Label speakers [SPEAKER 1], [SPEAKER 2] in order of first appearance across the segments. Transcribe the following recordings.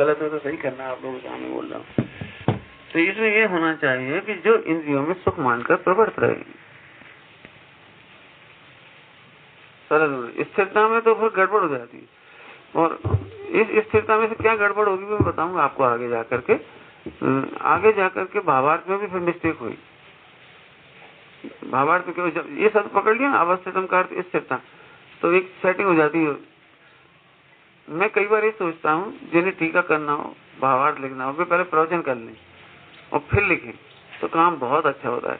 [SPEAKER 1] गलत है तो सही करना, आप लोगों के सामने बोल रहा हूँ। तो इसमें ये होना चाहिए कि जो इंद्रियों में सुख मानकर प्रवृत्त रहे। सरल स्थिरता में तो फिर गड़बड़ हो जाती है, और इस स्थिरता में से क्या गड़बड़ होगी मैं बताऊंगा आपको आगे जाकर के। आगे जाकर के भावार्थ में भी फिर मिस्टेक हुई। भावार्थ में क्यों, जब ये शब्द पकड़ लिया अवस्थितम का अर्थ स्थिरता, तो एक सेटिंग हो जाती है। मैं कई बार ये सोचता हूँ जिन्हें टीका करना हो, भावार्थ लिखना हो, वे पहले प्रवचन कर लें और फिर लिखें, तो काम बहुत अच्छा होता है।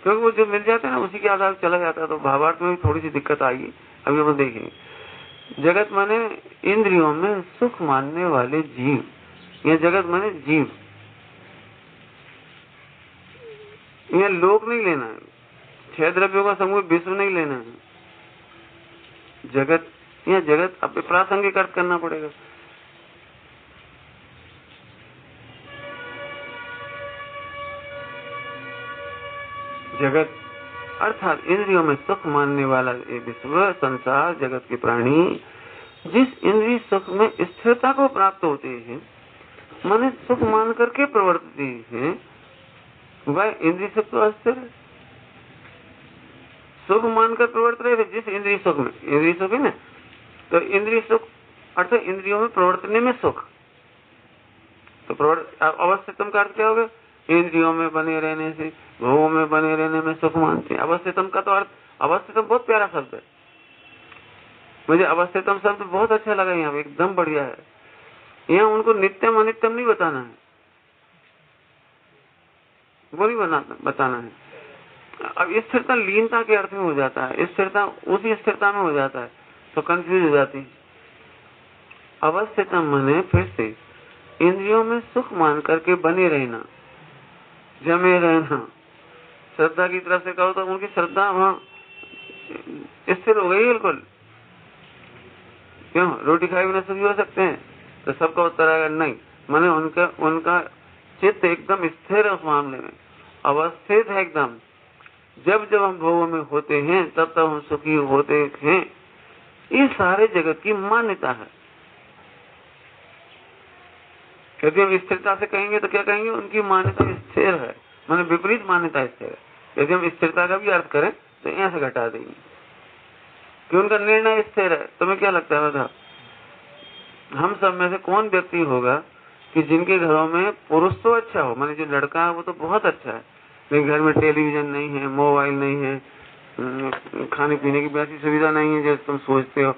[SPEAKER 1] क्योंकि वो जो मिल जाता है ना उसी के आधार पर चला जाता है। तो भावार्थ में भी थोड़ी सी दिक्कत आई, अभी हम देखेंगे। जगत माने इंद्रियों में सुख मानने वाले जीव, यह जगत माने जीव, यह लोक नहीं लेना है, 6 द्रव्यों का समूह विश्व नहीं लेना है। जगत, यह जगत अब प्रासंगिक अर्थ करना पड़ेगा। जगत अर्थात इंद्रियों में सुख मानने वाला ये विश्व, संसार, जगत के प्राणी जिस इंद्रिय सुख में स्थिरता को प्राप्त होते हैं, माने सुख मान करके प्रवर्तते हैं, वह इंद्रिय सुख तो अस्थिर है। सुख मानकर प्रवर्त रहे थे जिस इंद्रिय सुख में, इंद्रिय सुख है ना, तो इंद्रिय सुख अर्थात इंद्रियों में प्रवर्तने में सुख। तो अवस्थितम का अर्थ क्या होगा? इंद्रियों में बने रहने से, भोगों में बने रहने में सुख मानते हैं। अवस्थितम का तो अर्थ, अवस्थितम बहुत प्यारा शब्द है, मुझे अवस्थितम शब्द बहुत अच्छा लगा, यहाँ एकदम बढ़िया है। यहाँ उनको नित्यम अनित्यम नहीं बताना है, वो नहीं बताना है। अब स्थिरता लीनता के अर्थ में हो जाता है, स्थिरता उसी स्थिरता में हो जाता है, तो कंफ्यूज हो जाती है। अवस्थितम माने फिर से इंद्रियों में सुख मान करके बने रहना, जमे रहना। श्रद्धा की तरफ से कहो तो उनकी श्रद्धा वहां स्थिर हो गई बिल्कुल। क्यों? रोटी खाए बिना सुखी हो सकते हैं? तो सबका उत्तर आएगा नहीं। माने उनका चित्त एकदम स्थिर है, उस मामले में अवस्थित है एकदम। जब जब हम भोगों में होते हैं तब तब हम सुखी होते हैं। ये सारे जगत की मान्यता है। यदि हम स्थिरता से कहेंगे तो क्या कहेंगे? उनकी मान्यता स्थिर है, माने विपरीत मान्यता स्थिर है। यदि हम स्थिरता का भी अर्थ करें तो यहाँ से घटा देंगे कि उनका निर्णय स्थिर है। तुम्हें क्या लगता है बता, हम सब में से कौन व्यक्ति होगा कि जिनके घरों में पुरुष तो अच्छा हो, माने जो लड़का है वो तो बहुत अच्छा है, लेकिन घर में टेलीविजन नहीं है, मोबाइल नहीं है, खाने पीने की वैसी सुविधा नहीं है जैसे तुम सोचते हो,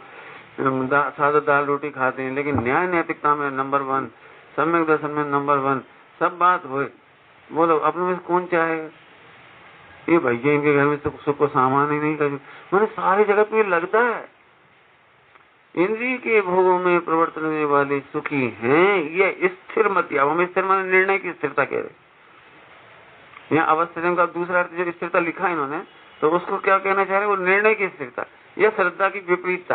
[SPEAKER 1] सादा दाल रोटी खाते हैं, लेकिन न्याय नैतिकता में नंबर 1, सम्यक दर्शन में नंबर 1, सब बात हो। बोलो अपने में कौन चाहेगा? ये भैया इनके घर में सुख को सामान ही नहीं कर, मैंने सारी जगत में लगता है इंद्रिय के भोगों में प्रवर्तने वाले सुखी हैं। ये स्थिर मत, हम स्थिर माने निर्णय की स्थिरता कह रहे। यहाँ अवस्थितम का दूसरा अर्थ जो स्थिरता लिखा है इन्होंने, तो उसको क्या कहना चाह रहे हैं? वो निर्णय की स्थिरता या श्रद्धा की विपरीतता।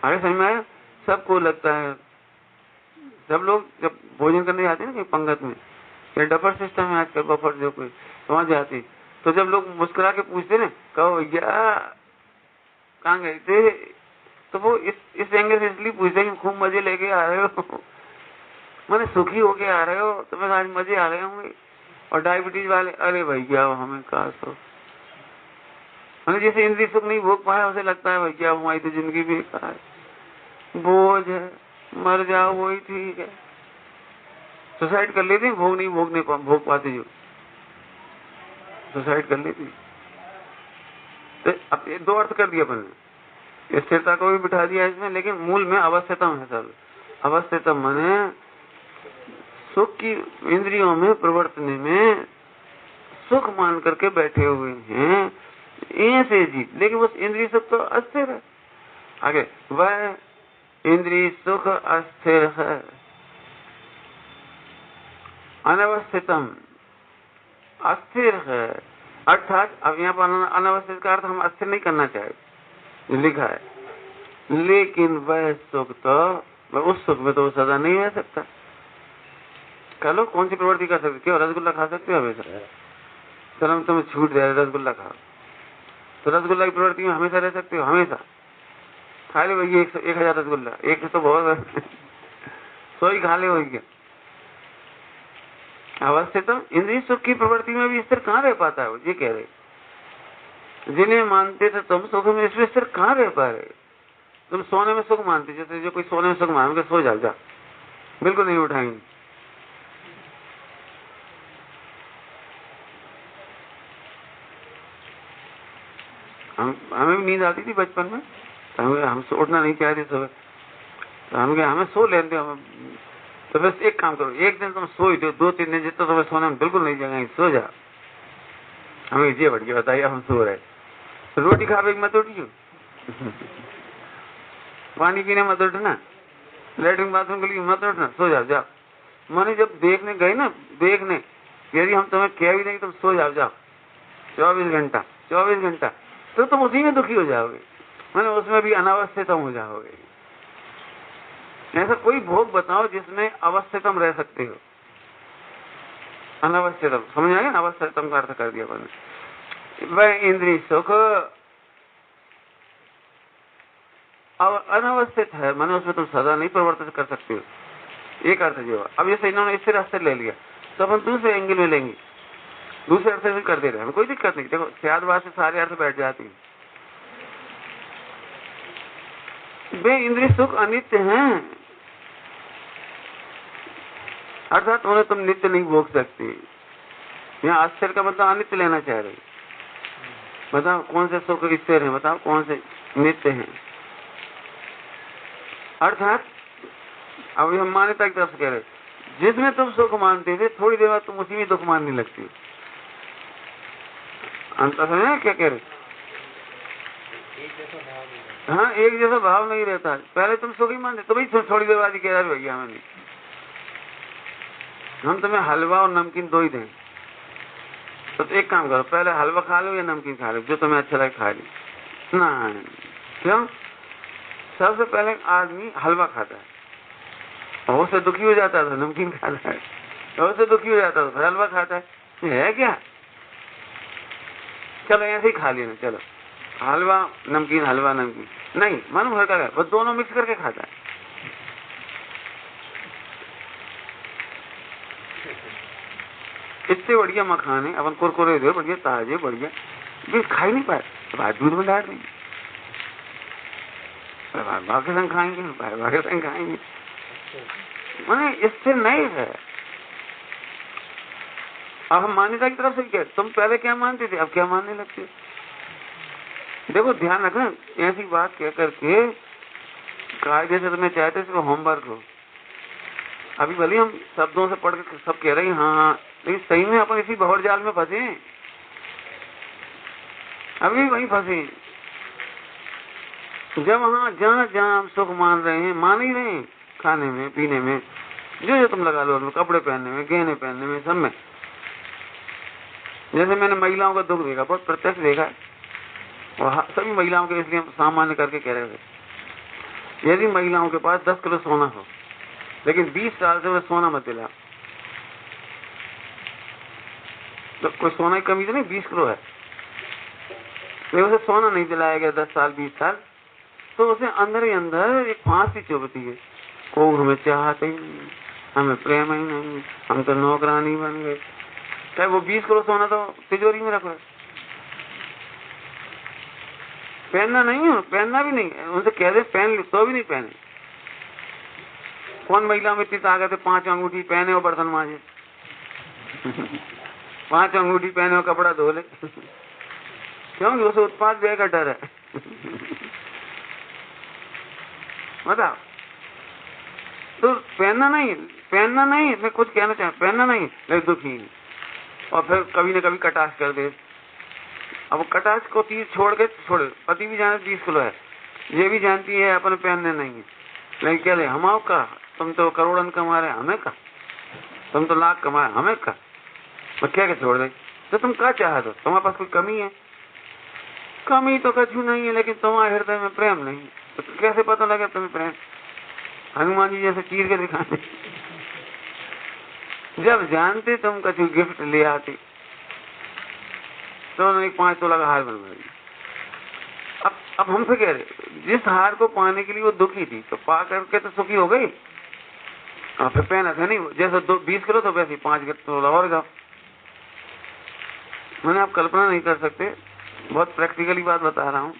[SPEAKER 1] अरे समझ में आया? सबको लगता है, सब लोग जब भोजन करने जाते हैं ना पंगत में, या डफर सिस्टम है आजकल, बफर जो कोई वहां जाती, तो जब लोग मुस्कुरा के पूछते ना, कहो भैया कहाँ गए थे, तो वो इस एंगल से इसलिए पूछते हैं कि खूब मजे लेके आ रहे हो, मैंने सुखी होके आ रहे हो, तुम्हें आज मजे आ रहे होंगे। और डायबिटीज वाले, अरे भैया हमें कहा तो, मैंने जैसे इंद्रिय सुख नहीं भोग पाया उसे लगता है भैया हमारी तो जिंदगी बेकार है, बोझ है, मर जाओ वही ठीक है। सुसाइड कर लेते, भोग पाते जो सुसाइड कर लेती। तो अब ये 2 अर्थ कर दिया अपन ने, स्थिरता को भी बिठा दिया इसमें, लेकिन मूल में अवस्थितम है सब। अवस्थितम माने सुख की इंद्रियों में प्रवर्तने में सुख मान करके बैठे हुए हैं ऐसे जीव, लेकिन उस इंद्रिय सुख तो अस्थिर है। आगे वह इंद्रिय सुख अस्थिर है। अनवस्थितम अस्थिर है, अर्थात अब यहाँ पर अनवस्थित का अर्थ हम अस्थिर नहीं करना चाहे, लिखा है, लेकिन वह सुख तो उस सुख में तो सदा नहीं रह सकता। कह लो कौन सी प्रवृत्ति कर सकते? क्यों रसगुल्ला खा सकते हो हमेशा? चलो तुम्हें छूट जाए रसगुल्ला खाओ, तो रसगुल्ला की प्रवृत्ति में हमेशा रह सकते हो? हमेशा खा ले वही 1000 रसगुल्ला, एक तो बहुत 100 ही खा ले वही क्या। अवस्थितम इंद्रिय सुख की प्रवृत्ति में भी स्थिर कहाँ रह पाता है वो, ये कह रहे। जिन्हें मानते थे तुम सुख में, इसमें स्थिर कहाँ रह पा रहे। तुम सोने में सुख मानते, जैसे जो कोई सोने में सुख मानोगे, सो जाओ जा, बिल्कुल नहीं उठाएंगे। हमें भी नींद आती थी बचपन में, तो हम उठना नहीं चाहते सुबह, तो हमें सो लेते हम। तो बस एक काम करो, एक दिन तुम सो ही दो, 2-3 दिन जितना तुम्हें सोने में बिल्कुल नहीं जगह, सो जा। हमें ये बढ़ गया, बताइए हम सो रहे। रोटी खा के मत उठियो, पानी पीने मत उठना, लेटरिन बाथरूम के लिए मत उठना, सो जाओ जाओ। माने जब देखने गए ना, देखने, यदि हम तुम्हें कह भी नहीं तुम सो जाओ जाओ 24 घंटा 24 घंटा, तो तुम उसी में दुखी हो जाओगे, माने उसमें भी अनावस्थितम हो जाओगे। ऐसा कोई भोग बताओ जिसमें अवस्थितम रह सकते हो। अनावस्थितम समझ आएगा ना, अवस्थितम का अर्थ कर दिया मैंने। वह इंद्रिय सुख अनावस्थित है, माने उसमें तुम सदा नहीं परिवर्तित कर सकते हो, एक अर्थ जो। अब जैसे इन्होंने इससे रास्ते ले लिया, तो अपन दूसरे एंगल में लेंगे, दूसरे अर्थ से कर दे रहे हैं, कोई दिक्कत नहीं। देखो शायद बात से सारे अर्थ बैठ जाते हैं। वे इंद्रिय सुख अनित्य हैं, अर्थात उन्हें तुम नित्य नहीं भोग सकते। यहाँ आश्चर्य का मतलब अनित्य लेना चाह रहे। बताओ कौन से सुख स्थिर है, बताओ कौन से नित्य हैं। अर्थात अब हम मान्यता की तरफ से कह रहे, जिसमें तुम सुख मानते थे, थोड़ी देर बाद तुम उसी में दुख मानने लगती हो। अंतर समझे क्या कह रहे। हाँ, एक जैसा भाव नहीं रहता। पहले तुम सुख ही मानते, तो भाई थोड़ी देर बाद ही कह रहे भैया हमें नहीं, हम तुम्हें हलवा और नमकीन दो ही दें, तो एक काम करो, पहले हलवा खा लो या नमकीन खा लो, जो तुम्हें अच्छा लगे खा लो ना। क्यों? सबसे पहले आदमी हलवा खाता है, और उससे दुखी हो जाता था, नमकीन खाता है, और उससे दुखी हो जाता था, हलवा खाता है क्या? चलो ऐसे ही खा लेना, चलो हलवा नमकीन, हलवा नमकीन नहीं, मालूम है क्या, बस दोनों मिक्स करके खाता है। इतने बढ़िया मखाने अपन कुरकुरे दे, बढ़िया ताजे, बढ़िया भी खा ही नहीं पाए, तो दूध में डाल देंगे, भाई के संग खाएंगे, भाई के संग खाएंगे, मैंने इससे नहीं है। अब हम मान्यता की तरफ से क्या, तुम पहले क्या मानते थे, अब क्या मानने लगते। देखो ध्यान रखना, ऐसी बात कह करके कायदे से तुम्हें चाहते इसको होमवर्क हो। अभी भले हम शब्दों से पढ़ के सब कह रहे हैं हाँ हाँ, लेकिन सही में अपन इसी भंवर जाल में फंसे, अभी वहीं फंसे। जब हाँ जहाँ जहाँ हम सुख मान रहे हैं, मान ही रहे हैं, खाने में, पीने में, जो तुम लगा लो, कपड़े पहनने में, गहने पहनने में, सब में। जैसे मैंने महिलाओं का दुख देखा, बहुत प्रत्यक्ष देखा, और सभी महिलाओं के इसलिए सामान्य करके कह रहे थे, यदि महिलाओं के पास 10 किलो सोना हो, लेकिन 20 साल से वह सोना मत दिला, तो कोई सोना की कमी तो नहीं, 20 किलो है, लेकिन उसे सोना नहीं दिलाया गया 10 साल 20 साल, तो उसे अंदर ही अंदर एक फांसी चुभती है, को हमें चाहते ही नहीं, हमें प्रेम ही नहीं, हम तो नौकरानी बन गए। चाहे वो 20 किलो सोना तो तिजोरी में रखो, पहनना नहीं है, पहनना भी नहीं, उनसे कह दे पहन लो तो भी नहीं पहने। कौन महिला में इतनी ताकत है 5 अंगूठी पहने और बर्तन मांजे 5 अंगूठी पहने और कपड़ा धो ले क्योंकि उसे उत्पाद व्यय का डर है बताओ। तो पहनना नहीं, मैं कुछ कहना चाहूँ, पहनना नहीं, लेकिन दुखी नहीं, और फिर कभी न कभी कटाक्ष कर दे। अब कटाक्ष को तीर छोड़ के छोड़े, पति भी जाने 20 किलो है, ये भी जानती है अपन पहनने नहीं है, लेकिन क्या ले हम का, तुम तो करोड़न कमा रहे, हमें का, तुम तो लाख कमाए, हमें का, मैं क्या छोड़ दे। तो तुम क्या चाहते हो, तुम्हारे पास कोई कमी है? कमी तो कछु नहीं है, लेकिन तुम्हारे हृदय में प्रेम नहीं, तो कैसे पता लगे तुम्हें प्रेम? हनुमान जी जैसे चीर के दिखाते, जब जानते तुम कछु गिफ्ट ले आते, तो उन्होंने 5 तोला का हार बनवा दिया। अब अब हमसे कह रहे जिस हार को पाने के लिए वो दुखी थी तो पा करके तो सुखी हो गई, और फिर पहना था नहीं, जैसे 20 किलो तो वैसे 5 किलो और जाओ। मैंने आप कल्पना नहीं कर सकते, बहुत प्रैक्टिकली बात बता रहा हूँ।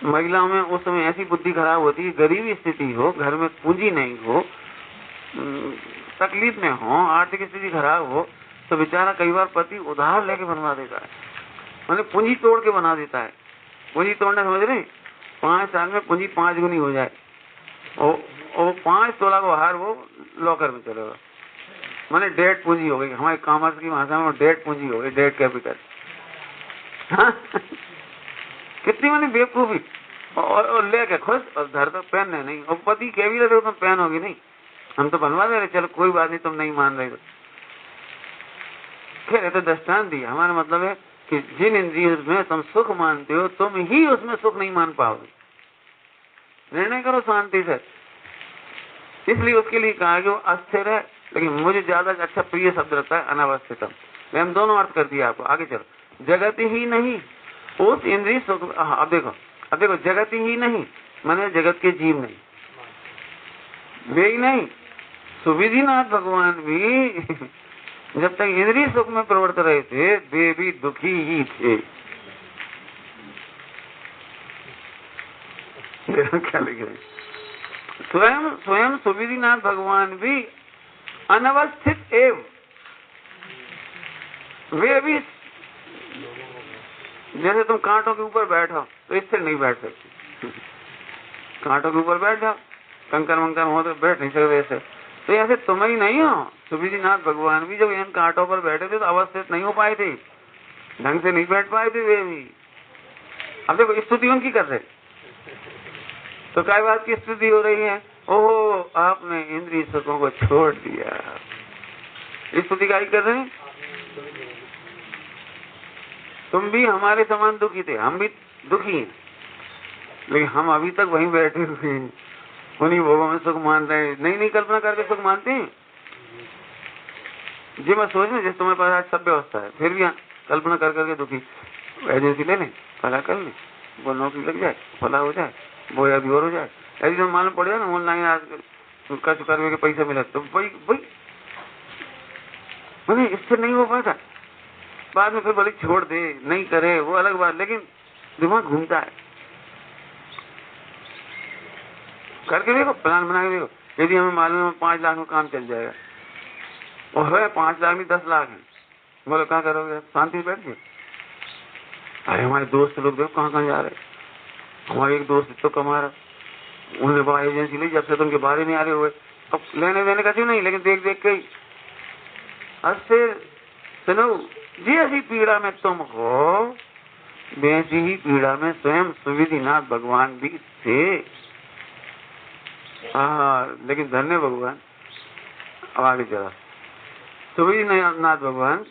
[SPEAKER 1] महिलाओं में उस समय ऐसी बुद्धि खराब होती है, गरीबी स्थिति हो, घर में पूंजी नहीं हो, तकलीफ में हो, आर्थिक स्थिति खराब हो, तो बेचारा कई बार पति उधार लेके बनवा देता है, मैंने पूंजी तोड़ के बना देता है। पूंजी तोड़ना समझ रहे, 5 साल में पूंजी 5 गुनी हो जाए, और 5 तोला को हार वो लॉकर में चलेगा, मैंने डेट पूंजी हो गई। हमारे कॉमर्स की भाषा में डेट पूंजी हो गई, डेट कैपिटल। हाँ? कितनी मैंने बेवकूफी, और लेके खुश, और धर तो पहनने नहीं, और पति कह भी रहे तुम पहनोगी नहीं, हम तो बनवा दे रहे, चलो कोई बात नहीं, तुम नहीं मान रहे तो खैर। तो दृष्टांत दिया, हमारा मतलब है कि जिन इंद्रियों में तुम सुख मानते हो, तुम ही उसमें सुख नहीं मान पाओगे। निर्णय करो शांति से। इसलिए उसके लिए कहा कि वो अस्थिर है, लेकिन मुझे ज्यादा अच्छा प्रिय शब्द लगता है अनावस्थितम। हम दोनों अर्थ कर दिया आपको, आगे चलो। जगत ही नहीं, उस इंद्रिय सुख, अब देखो जगत ही नहीं माने जगत के जीव नहीं, वे ही नहीं, सुविधिनाथ भगवान भी जब तक इंद्रिय सुख में प्रवृत्त रहे थे, वे भी दुखी ही थे। क्या लिख रहे, स्वयं सुविधिनाथ भगवान भी अनवस्थित एवं, वे भी जैसे तुम कांटों के ऊपर बैठो तो इससे नहीं बैठ सकती, कांटों के ऊपर बैठ जाओ, कंकर वंकर हो तो बैठ नहीं सकते ऐसे, तो ऐसे तुम ही नहीं हो। सुविधिनाथ भगवान भी जब इन कांटों पर बैठे थे तो अवस्थित नहीं हो पाए थे, ढंग से नहीं बैठ पाए थे वे भी। अब देखो स्तुति उनकी कर रहे, तो क्या बात की स्तुति हो रही है, ओहो आपने इंद्रिय सुखों को छोड़ दिया, स्तुति क्या कर रहे हैं। तुम भी हमारे समान दुखी थे, हम भी दुखी हैं, लेकिन हम अभी तक वहीं बैठे हुए हैं, उन्हीं भोगों में सुख मान रहे हैं, नई कल्पना करके सुख मानते हैं। जी मैं सोच रहा, जैसे तुम्हारे पास आज सब व्यवस्था है, फिर भी कल्पना कर करके दुखी। एजेंसी ले लें, भला कर लें, वो नौकरी लग जाए, भला हो जाए, वो अभी और हो जाए, ऐसी तो मालूम पड़ जाए ना ऑनलाइन आज खर्च करने के पैसे मिले, तो भाई मैंने इससे नहीं हो पाता। बाद में फिर बोले छोड़ दे, नहीं करे, वो अलग बात, लेकिन दिमाग घूमता है। करके देखो, प्लान बना के देखो, यदि हमें मालूम है 5 लाख में काम चल जाएगा, और है 5 लाख नहीं 10 लाख है, बोलो क्या करोगे, शांति बैठ गए। अरे हमारे दोस्त लोग देखो कहाँ जा रहे, हमारे एक दोस्त तो कमा रहा, उन्होंने बड़ा एजेंसी ली, जब से तो उनके बारे में आ रहे हुए, अब लेने देने का क्यों नहीं, लेकिन देख देख के अच्छे सुनो, जैसी पीड़ा में तुम हो वैसी ही पीड़ा में स्वयं सुविधिनाथ भगवान भी थे। लेकिन धन्य भगवान, अब आगे चला, सुविधिनाथ भगवान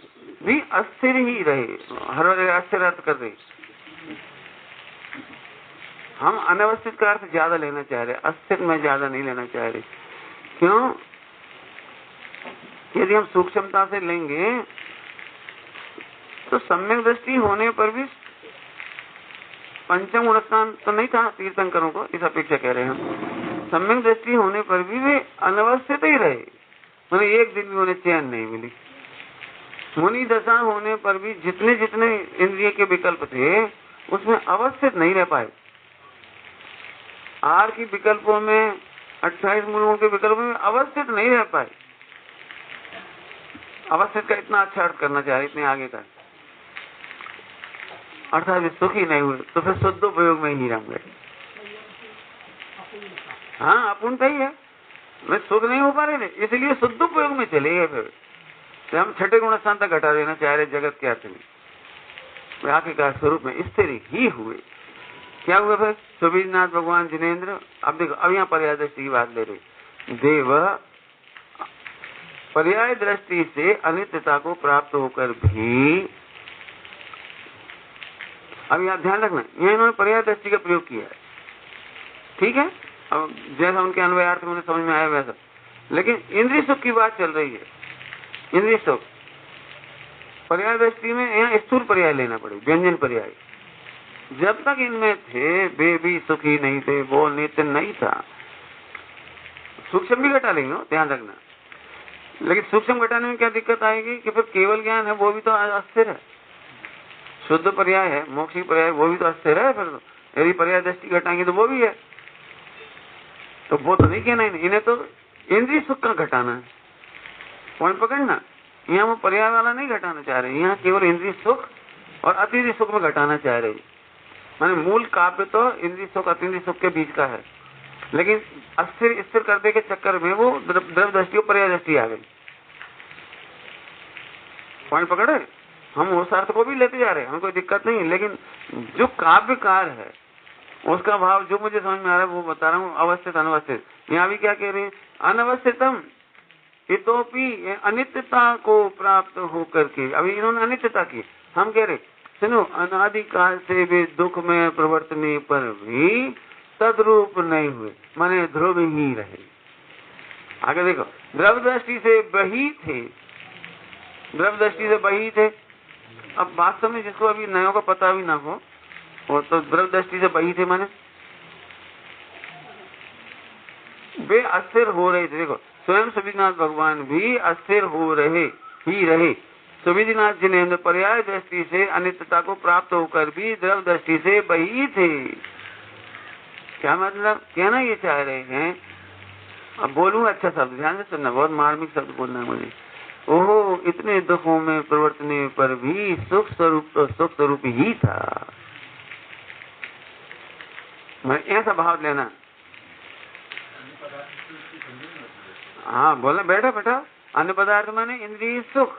[SPEAKER 1] भी अस्थिर ही रहे, हर जगह अस्थिर अर्थ कर रहे। हम अनवस्थित का अर्थ ज्यादा लेना चाह रहे, अस्थिर में ज्यादा नहीं लेना चाह रहे। क्यों? यदि हम सूक्ष्मता से लेंगे तो सम्यक दृष्टि होने पर भी पंचम गुणस्थान तो नहीं था तीर्थंकरों को, इस अपेक्षा कह रहे हैं हम, सम्यक दृष्टि होने पर भी वे अनवस्थित ही रहे, मैंने एक दिन भी उन्हें चैन नहीं मिली। मुनि दशा होने पर भी जितने जितने इंद्रिय के विकल्प थे उसमें अवस्थित नहीं रह पाए। आर की विकल्पों में 28 मुनियों के विकल्पों में अवस्थित नहीं रह पाए। अवस्थित का इतना अच्छा अर्थ करना चाह रहे, इतने आगे का, अर्थात सुखी नहीं हुए तो फिर शुद्ध उपयोग में ही रह गए। हाँ अपूर्णता ही है, मैं सुख नहीं हो पा रहे थे, इसलिए शुद्ध उपयोग में चले गए। फिर तो हम छठे गुण स्थान तक घटा देना चाह रहे जगत के अर्थ में, आखिरकार स्वरूप में स्थिर ही हुए। क्या हुआ फिर? सुविधिनाथ भगवान जिनेन्द्र, अब देखो अब यहाँ पर्याय दृष्टि की बात ले रहे, देव पर्याय दृष्टि से अनित्यता को प्राप्त होकर भी, अब यहाँ ध्यान रखना, यहाँ इन्होंने पर्याय दृष्टि का प्रयोग किया है, ठीक है, अब जैसा उनके अन्वयार्थ में समझ में आया वैसा, लेकिन इंद्रिय सुख की बात चल रही है। इंद्रिय सुख पर्याय दृष्टि में यहाँ स्थूल पर्याय लेना पड़े, व्यंजन पर्याय, जब तक इनमें थे वे भी सुखी नहीं थे, वो नित्य नहीं था। सूक्ष्म भी घटा लेंगे, ध्यान रखना। लेकिन सूक्ष्म घटाने में क्या दिक्कत आएगी कि फिर केवल ज्ञान है वो भी तो अस्थिर है, शुद्ध पर्याय है, मोक्षी पर्याय वो भी तो अस्थिर है। फिर यदि पर्याय दृष्टि घटाएंगे तो वो भी है, तो वो तो नहीं कहना इन्हें तो इंद्रिय सुख का घटाना है। पॉइंट पकड़ना, यहाँ वो पर्याय वाला नहीं घटाना चाह रहे, यहाँ केवल इंद्रिय सुख और अतीन्द्रिय सुख में घटाना चाह रहे। माने मूल काव्य तो इंद्रिय सुख अतीन्द्रिय सुख के बीच का है, लेकिन अस्थिर स्थिर करने के चक्कर में वो द्रव्य दृष्टि और पर्याय दृष्टि आ गई। पॉइंट पकड़े? हम उस अर्थ को भी लेते जा रहे हैं, हमें कोई दिक्कत नहीं, लेकिन जो काव्यकार है उसका भाव जो मुझे समझ में आ रहा है वो बता रहा हूँ। अवस्थित अनवस्थित, यहाँ भी क्या कह रहे हैं? अनवस्थितम इतोपि अनित्यता को प्राप्त होकर के। अभी इन्होंने अनित्यता की, हम कह रहे सुनो अनादिकाल से वे दुख में प्रवर्तने पर भी तद्रूप नहीं हुए, माने ध्रुव ही रहे। आगे देखो, द्रव्य दृष्टि से बही थे, द्रव्य दृष्टि से बही थे। अब वास्तव में जिसको अभी नयों का पता भी ना हो, वो तो द्रव्य दृष्टि से बही थे, माने वे अस्थिर हो रहे थे। देखो, स्वयं सुविधिनाथ भगवान भी अस्थिर हो रहे ही रहे। सुविधिनाथ जिनेन्द्र पर्याय दृष्टि से अनित्यता को प्राप्त होकर भी द्रव्य दृष्टि से बही थे। क्या मतलब कहना ये चाह रहे हैं? अब बोलूंगा अच्छा शब्द, ध्यान से सुनना, बहुत मार्मिक शब्द बोलना है मुझे। ओहो, इतने दुखों में प्रवर्तने पर भी सुख स्वरूप तो सुख स्वरूप ही था। मैं ऐसा भाव लेना। हाँ बोला, बैठा बैठा। अन्य पदार्थ माने इंद्रिय सुख,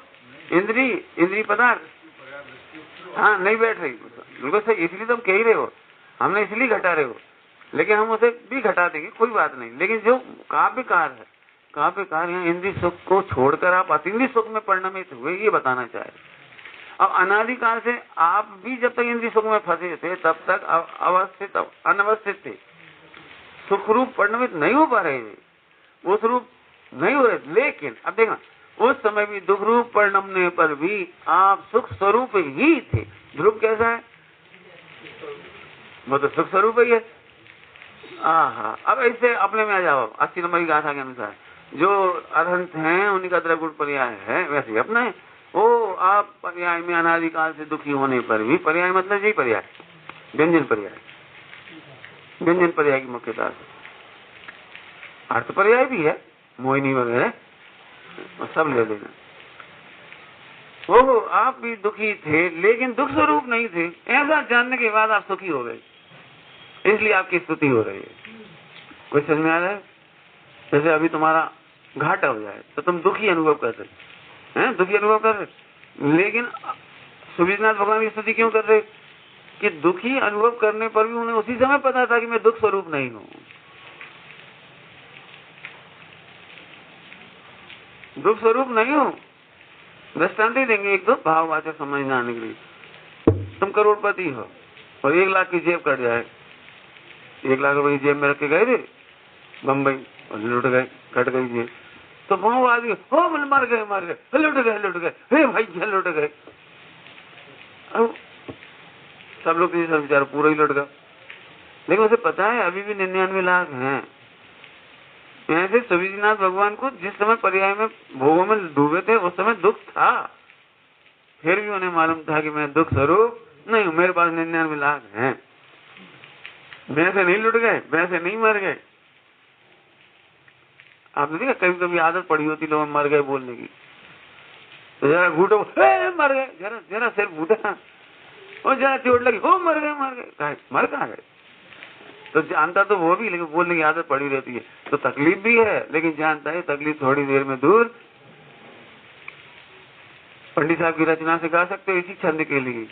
[SPEAKER 1] इंद्रिय पदार्थ। हाँ नहीं बैठ रही, बिल्कुल सही, इसलिए तुम कह ही रहे हो, हमने इसलिए घटा रहे हो, लेकिन हम उसे भी घटा देंगे, कोई बात नहीं। लेकिन जो काव्यकार है, काव्यकार यहाँ इंद्रिय सुख को छोड़कर आप अतीन्द्रिय सुख में परिणमित हुए, ये बताना चाहे। अब अनादिकाल से आप भी जब तक इंद्रिय सुख में फंसे थे तब तक अवस्थित अनवस्थित थे, सुख रूप परिणमित नहीं हो पा रहे थे, उस रूप नहीं हो रहे। लेकिन अब देखना, उस समय भी दुख रूप परिणमने पर भी आप सुख स्वरूप ही थे। ध्रुव कैसा है? वो तो सुख स्वरूप ही है। अब ऐसे अपने में आ जाओ, 80 नंबर की गाथा के अनुसार जो अरहंत हैं उन्हीं का द्रव्य पर्याय है, वैसे ही अपना है। ओ आप पर्याय में अनादिकाल से दुखी होने पर भी, पर्याय मतलब यही पर्याय, व्यंजन पर्याय, व्यंजन पर्याय की मुख्यता से अर्थ पर्याय भी है, मोहिनी वगैरह सब ले लेना। ओहो, आप भी दुखी थे लेकिन दुख स्वरूप नहीं थे, ऐसा जानने के बाद आप सुखी हो गए, इसलिए आपकी स्तुति हो रही है। कुछ समझ में आ रहा है? जैसे अभी तुम्हारा घाटा हो जाए तो तुम दुखी अनुभव कर रहे हैं, दुखी अनुभव कर रहे, लेकिन सुविधिनाथ भगवान की स्तुति क्यों कर रहे? कि दुखी अनुभव करने पर भी उन्हें उसी समय पता था कि मैं दुख स्वरूप नहीं हूं, दुख स्वरूप नहीं हूं। दृष्टांत ही देंगे एक दो भाववाचक समझ आने के लिए। तुम करोड़पति हो और 1 लाख की जेब कट जाए, 1 लाख रुपए की जेब में रख के गए थे बम्बई और लुट गए, कट गई जेब, तो वहां आदमी हो मर गए लुट गए, हे भाई लुट गए। अब सब लोग बेचारा पूरा ही लुट गया, लेकिन उसे पता है अभी भी 99 लाख हैं। ऐसे सुविधिनाथ भगवान को जिस समय पर्याय में भोगों में डूबे थे उस समय दुख था, फिर भी उन्हें मालूम था कि मैं दुख स्वरूप नहीं हूं, मेरे पास 99 लाख हैं, वैसे नहीं लुट गए, वैसे नहीं मर गए। आपने देखा कभी कभी आदत पड़ी होती लोग मर गए बोलने की, तो जरा घूटो मर गए, जरा सिर घूटा और जरा चोट लगी हो मर गए, मर कहाँ गए? तो जानता तो वो भी, लेकिन बोलने की आदत पड़ी रहती है, तो तकलीफ भी है लेकिन जानता है तकलीफ थोड़ी देर में दूर। पंडित साहब की रचना से गा सकते हो इसी छंद के लिए,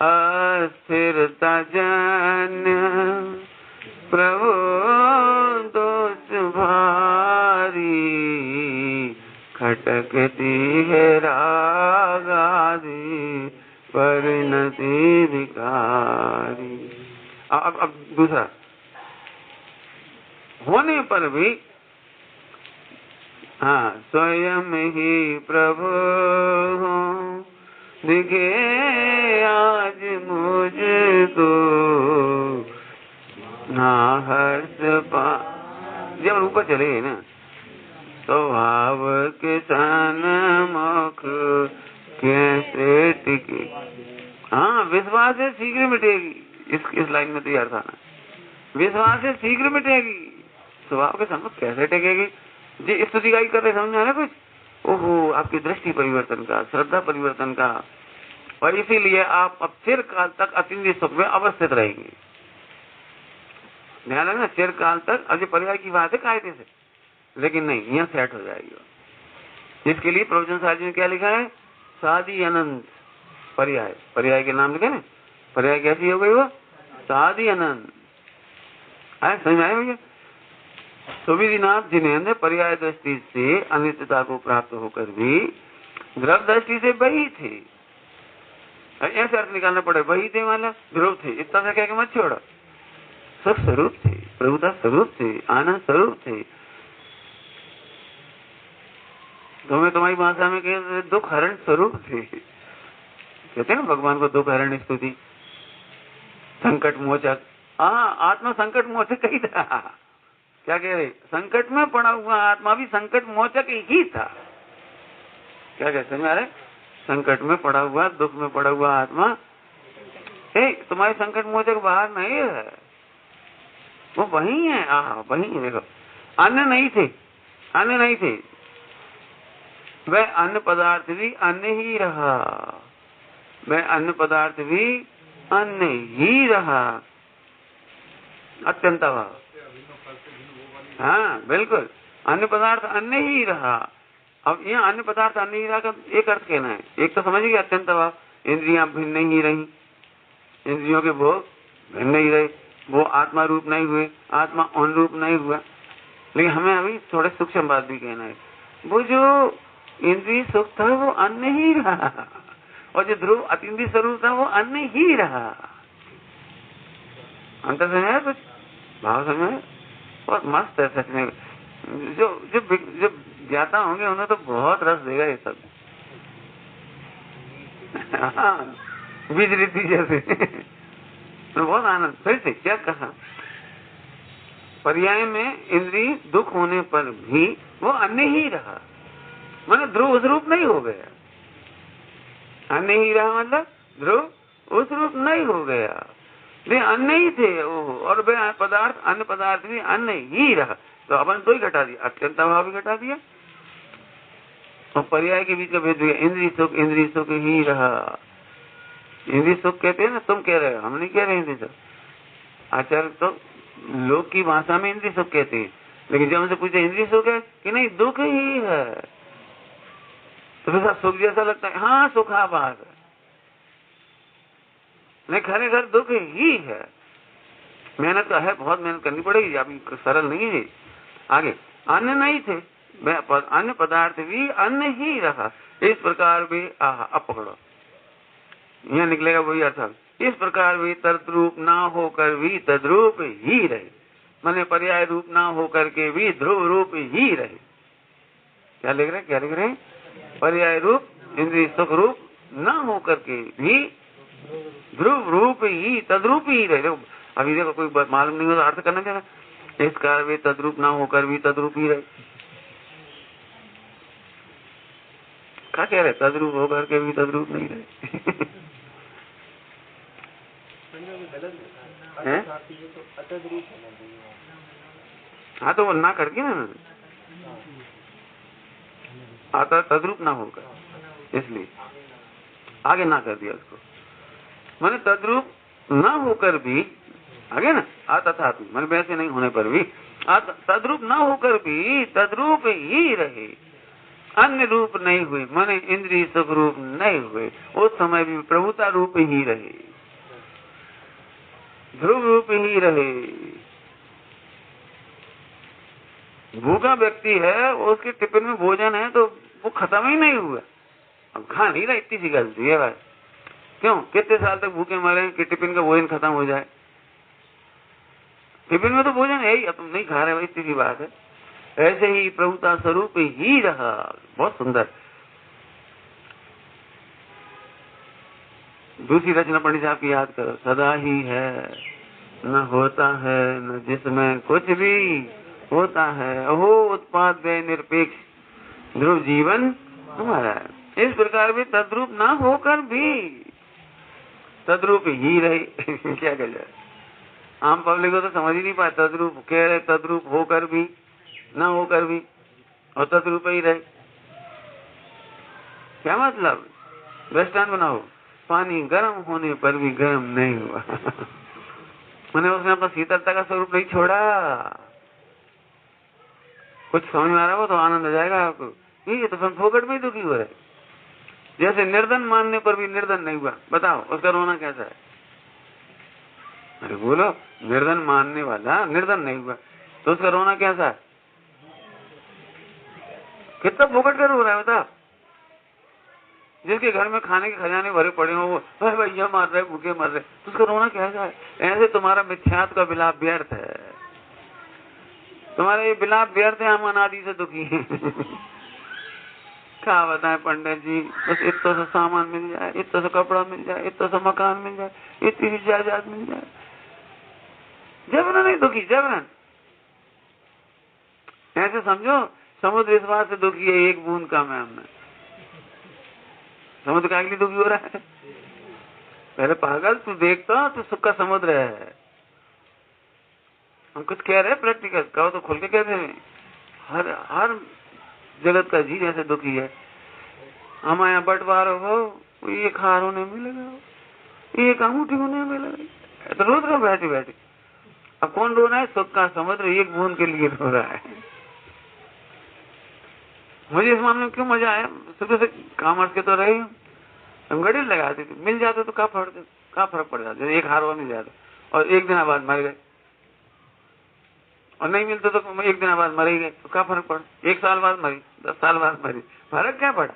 [SPEAKER 1] अस्थिरता जन प्रभु दोष भारी, खटकती है रागादि परिणति विकारी। अब दूसरा, होने पर भी हाँ स्वयं ही प्रभु दिखे आज मुझको ना हर्ष पा। जब ऊपर चले ना, स्वभाव के सन मुख कैसे टिके। हाँ, विश्वास से शीघ्र मिटेगी। इस लाइन में तो यार था ना, विश्वास से शीघ्र मिटेगी, स्वभाव के सम्मुख कैसे टिकेगी। जी स्तुति गाई कर रहे, समझ में आ रहा कुछ? ओहो, आपकी दृष्टि परिवर्तन का, श्रद्धा परिवर्तन का, और इसीलिए आप अब चिर काल तक अतीन्द्रिय सुख में अवस्थित रहेंगे। ध्यान रखना, चिर काल तक। अब ये पर्याय की बात है कायदे से, लेकिन नहीं, यहाँ सेट हो जाएगी। इसके लिए प्रवचन साहित्य में क्या लिखा है? सादी अनंत पर्याय। पर्याय के नाम लिखे ना, पर्याय कैसी हो गई वो? सादी अनंत। आए समझ में आए भैया? सुविधिनाथ जिनेन्द्र पर्याय दृष्टि से अनित्यता को प्राप्त होकर भी ध्रुव दृष्टि से वही थे। ऐसे अर्थ निकालना पड़े, वही थे मतलब ध्रुव थे, इतना सा कह के मत छोड़ो। सुख स्वरूप थे, प्रभुता स्वरूप थे, आनंद स्वरूप थे। तुम्हें तुम्हारी भाषा में कहते दुख हरण स्वरूप थे। कहते हैं ना भगवान को दुख हरण स्तुति, संकट मोचक। हाँ, आत्मा संकट मोचक ही था। क्या कह रहे? संकट में पड़ा हुआ आत्मा भी संकट मोचक ही था। क्या कहते हैं? अरे संकट में पड़ा हुआ, दुख में पड़ा हुआ आत्मा, तुम्हारे संकट मोचक बाहर नहीं है, वो वही है। वही है। देखो, अन्य नहीं थे, अन्य नहीं थे, वह अन्य पदार्थ भी अन्य ही रहा, वह अन्य पदार्थ भी अन्य ही रहा। अत्यंत भाव। हाँ बिल्कुल, अन्य पदार्थ अन्य ही रहा। अब यहाँ अन्य पदार्थ अन्य ही रहा का एक अर्थ कहना है। एक तो समझिए अत्यंत भाव, इंद्रियां भिन्न ही रही, इंद्रियों के भोग भिन्न ही रहे, वो आत्मा रूप नहीं हुए, आत्मा अन रूप नहीं हुआ। लेकिन हमें अभी थोड़े सूक्ष्म बात भी कहना है, वो जो इंद्रिय सुख था वो अन्य ही रहा, और जो ध्रुव अतीन्द्रिय स्वरूप था वो अन्य ही रहा। अंतर समझ कुछ भाव समझ? बहुत मस्त है सच में। जो जो जो ज्ञाता होंगे उन्हें तो बहुत रस देगा ये सब। बिजली थी जैसे। बहुत आनंद। फिर से क्या कहा? पर्याय में इंद्रिय दुख होने पर भी वो अन्य ही रहा, मतलब ध्रुव उस रूप नहीं हो गया। अन्य ही रहा मतलब ध्रुव उस रूप नहीं हो गया, वे अन्य ही थे। और वे पदार्थ, अन्य पदार्थ भी अन्य ही रहा। तो अपन तो ही घटा दिया, अत्यंत भाव भी घटा दिया, और पर्याय के बीच का भेद दिया। इंद्रिय सुख ही रहा। इंद्रिय सुख कहते हैं ना, तुम कह रहे हो, हम नहीं कह रहे इंद्रिय सुख। आचार्य तो लोक की भाषा में इंद्रिय सुख कहते हैं, लेकिन जब हमसे पूछे इंद्रिय सुख है कि नहीं, दुख ही है, तो फिर सुख जैसा लगता है। हाँ, सुखाभास है, नहीं खरेखर दुख ही है। मेहनत का है, बहुत मेहनत करनी पड़ेगी, अभी सरल नहीं है। आगे, अन्य नहीं थे, अन्य पदार्थ भी अन्य ही रहा। इस प्रकार भी अब पकड़ो, यहाँ निकलेगा वही अर्थ। इस प्रकार भी तद्रूप ना होकर भी तद्रूप ही रहे, माने पर्याय रूप ना होकर के भी ध्रुव रूप ही रहे। क्या लिख रहे? क्या लिख रहे? पर्याय रूप इंद्रिय सुख रूप ना होकर के भी ध्रुव रूप ही, तद्रूप ही रहे। देखो अभी देखो, कोई मालूम नहीं होता अर्थ करना चाहता, इस कारण वे तद्रूप ना होकर भी तद्रूप ही रहे। क्या कह रहे? तद्रूप होकर के भी तद्रूप नहीं रहे। हाँ, तो वो ना करके ना आता तद्रूप ना होकर, इसलिए आगे ना कर दिया उसको। मैंने तद्रूप ना होकर भी, आगे ना आता था, मैंने वैसे नहीं होने पर भी तद्रूप ना होकर भी तद्रूप ही रहे, अन्य रूप नहीं हुए, माने इंद्रिय सुख रूप नहीं हुए। उस समय भी प्रभुता रूप ही रहे, ध्रुव रूप ही रहे। भूखा व्यक्ति है, उसके टिफिन में भोजन है तो वो खत्म ही नहीं हुआ, अब खा नहीं रहा, इतनी सी गलती है भाई। क्यों? कितने साल तक भूखे मरे कि टिफिन का भोजन खत्म हो जाए? टिफिन में तो भोजन है ही, अब तुम नहीं खा रहे भाई, इतनी सी बात है। ऐसे ही प्रभुता स्वरूप ही रहा। बहुत सुंदर। दूसरी रचना पंडित साहब की याद करो, सदा ही है, न होता है, न जिसमें कुछ भी होता है, अहो उत्पाद व निरपेक्ष ध्रुव जीवन हमारा है। इस प्रकार भी तद्रूप ना होकर भी तद्रूप ही रहे। क्या कर जाए, आम पब्लिक को तो समझ ही नहीं पाए। तद्रूप कह रहे, तद्रूप होकर भी, ना होकर भी, और तद्रूप ही रहे। क्या मतलब? दृष्टांत बनाओ, पानी गर्म होने पर भी गर्म नहीं हुआ। मैंने उसने अपना शीतलता का स्वरूप नहीं छोड़ा। कुछ समझ में आ रहा हो तो आनंद आ जाएगा आपको। ये तो फोकट में ही दुखी हो रहे। जैसे निर्धन मानने पर भी निर्धन नहीं हुआ, बताओ उसका रोना कैसा है? अरे बोलो, निर्धन मानने वाला निर्धन नहीं हुआ तो उसका रोना कैसा है? कितना फोकट कर रो रहा है बताओ। जिसके घर में खाने के खजाने भरे पड़े हो, वो भैया मार रहे, भूखे मर रहे, तो उसका रोना कैसा है? ऐसे तुम्हारा मिथ्यात्व का विलाप व्यर्थ है। तुम्हारा ये विलाप व्यर्थ है। हम अनादि से दुखी हैं। क्या बताएं पंडित जी, बस इतना सा सामान मिल जाए, इतना सा कपड़ा मिल जाए, इतना सा मकान मिल जाए, इतनी सी जायदाद मिल जाए। जबरन नहीं दुखी, जबरन। ऐसे समझो समुद्र इस बात से दुखी है, एक बूंद कम है हमने। समुद्र का लिए दुखी हो रहा है? पहले पागल, तू देखता तो सुख का समुद्र है। हम कुछ कह रहे हैं प्रैक्टिकल, कहो तो खुल के कहते हैं। हर जगत का जीव ऐसे दुखी है। हमारे यहाँ बंटवारा हो, एक हार होने में लगा, एक अंगूठी होने में लगा, तो रोज का बैठे बैठे। अब कौन रो रहा है? सुख का समुद्र एक बूंद के लिए रो रहा है। मुझे इस मामले में क्यों मजा आया? सुबह से कॉमर्स के तो रहे हम, घड़ी लगाते थे, मिल जाते तो क्या फर्क पड़ जाता? एक हार हुआ मिल जाता और एक दिन बाद मर गए, और नहीं मिलते तो एक दिन बाद मर ही गए, तो क्या फर्क पड़ा? 1 साल बाद मरी, 10 साल बाद मरी, फर्क क्या पड़ा?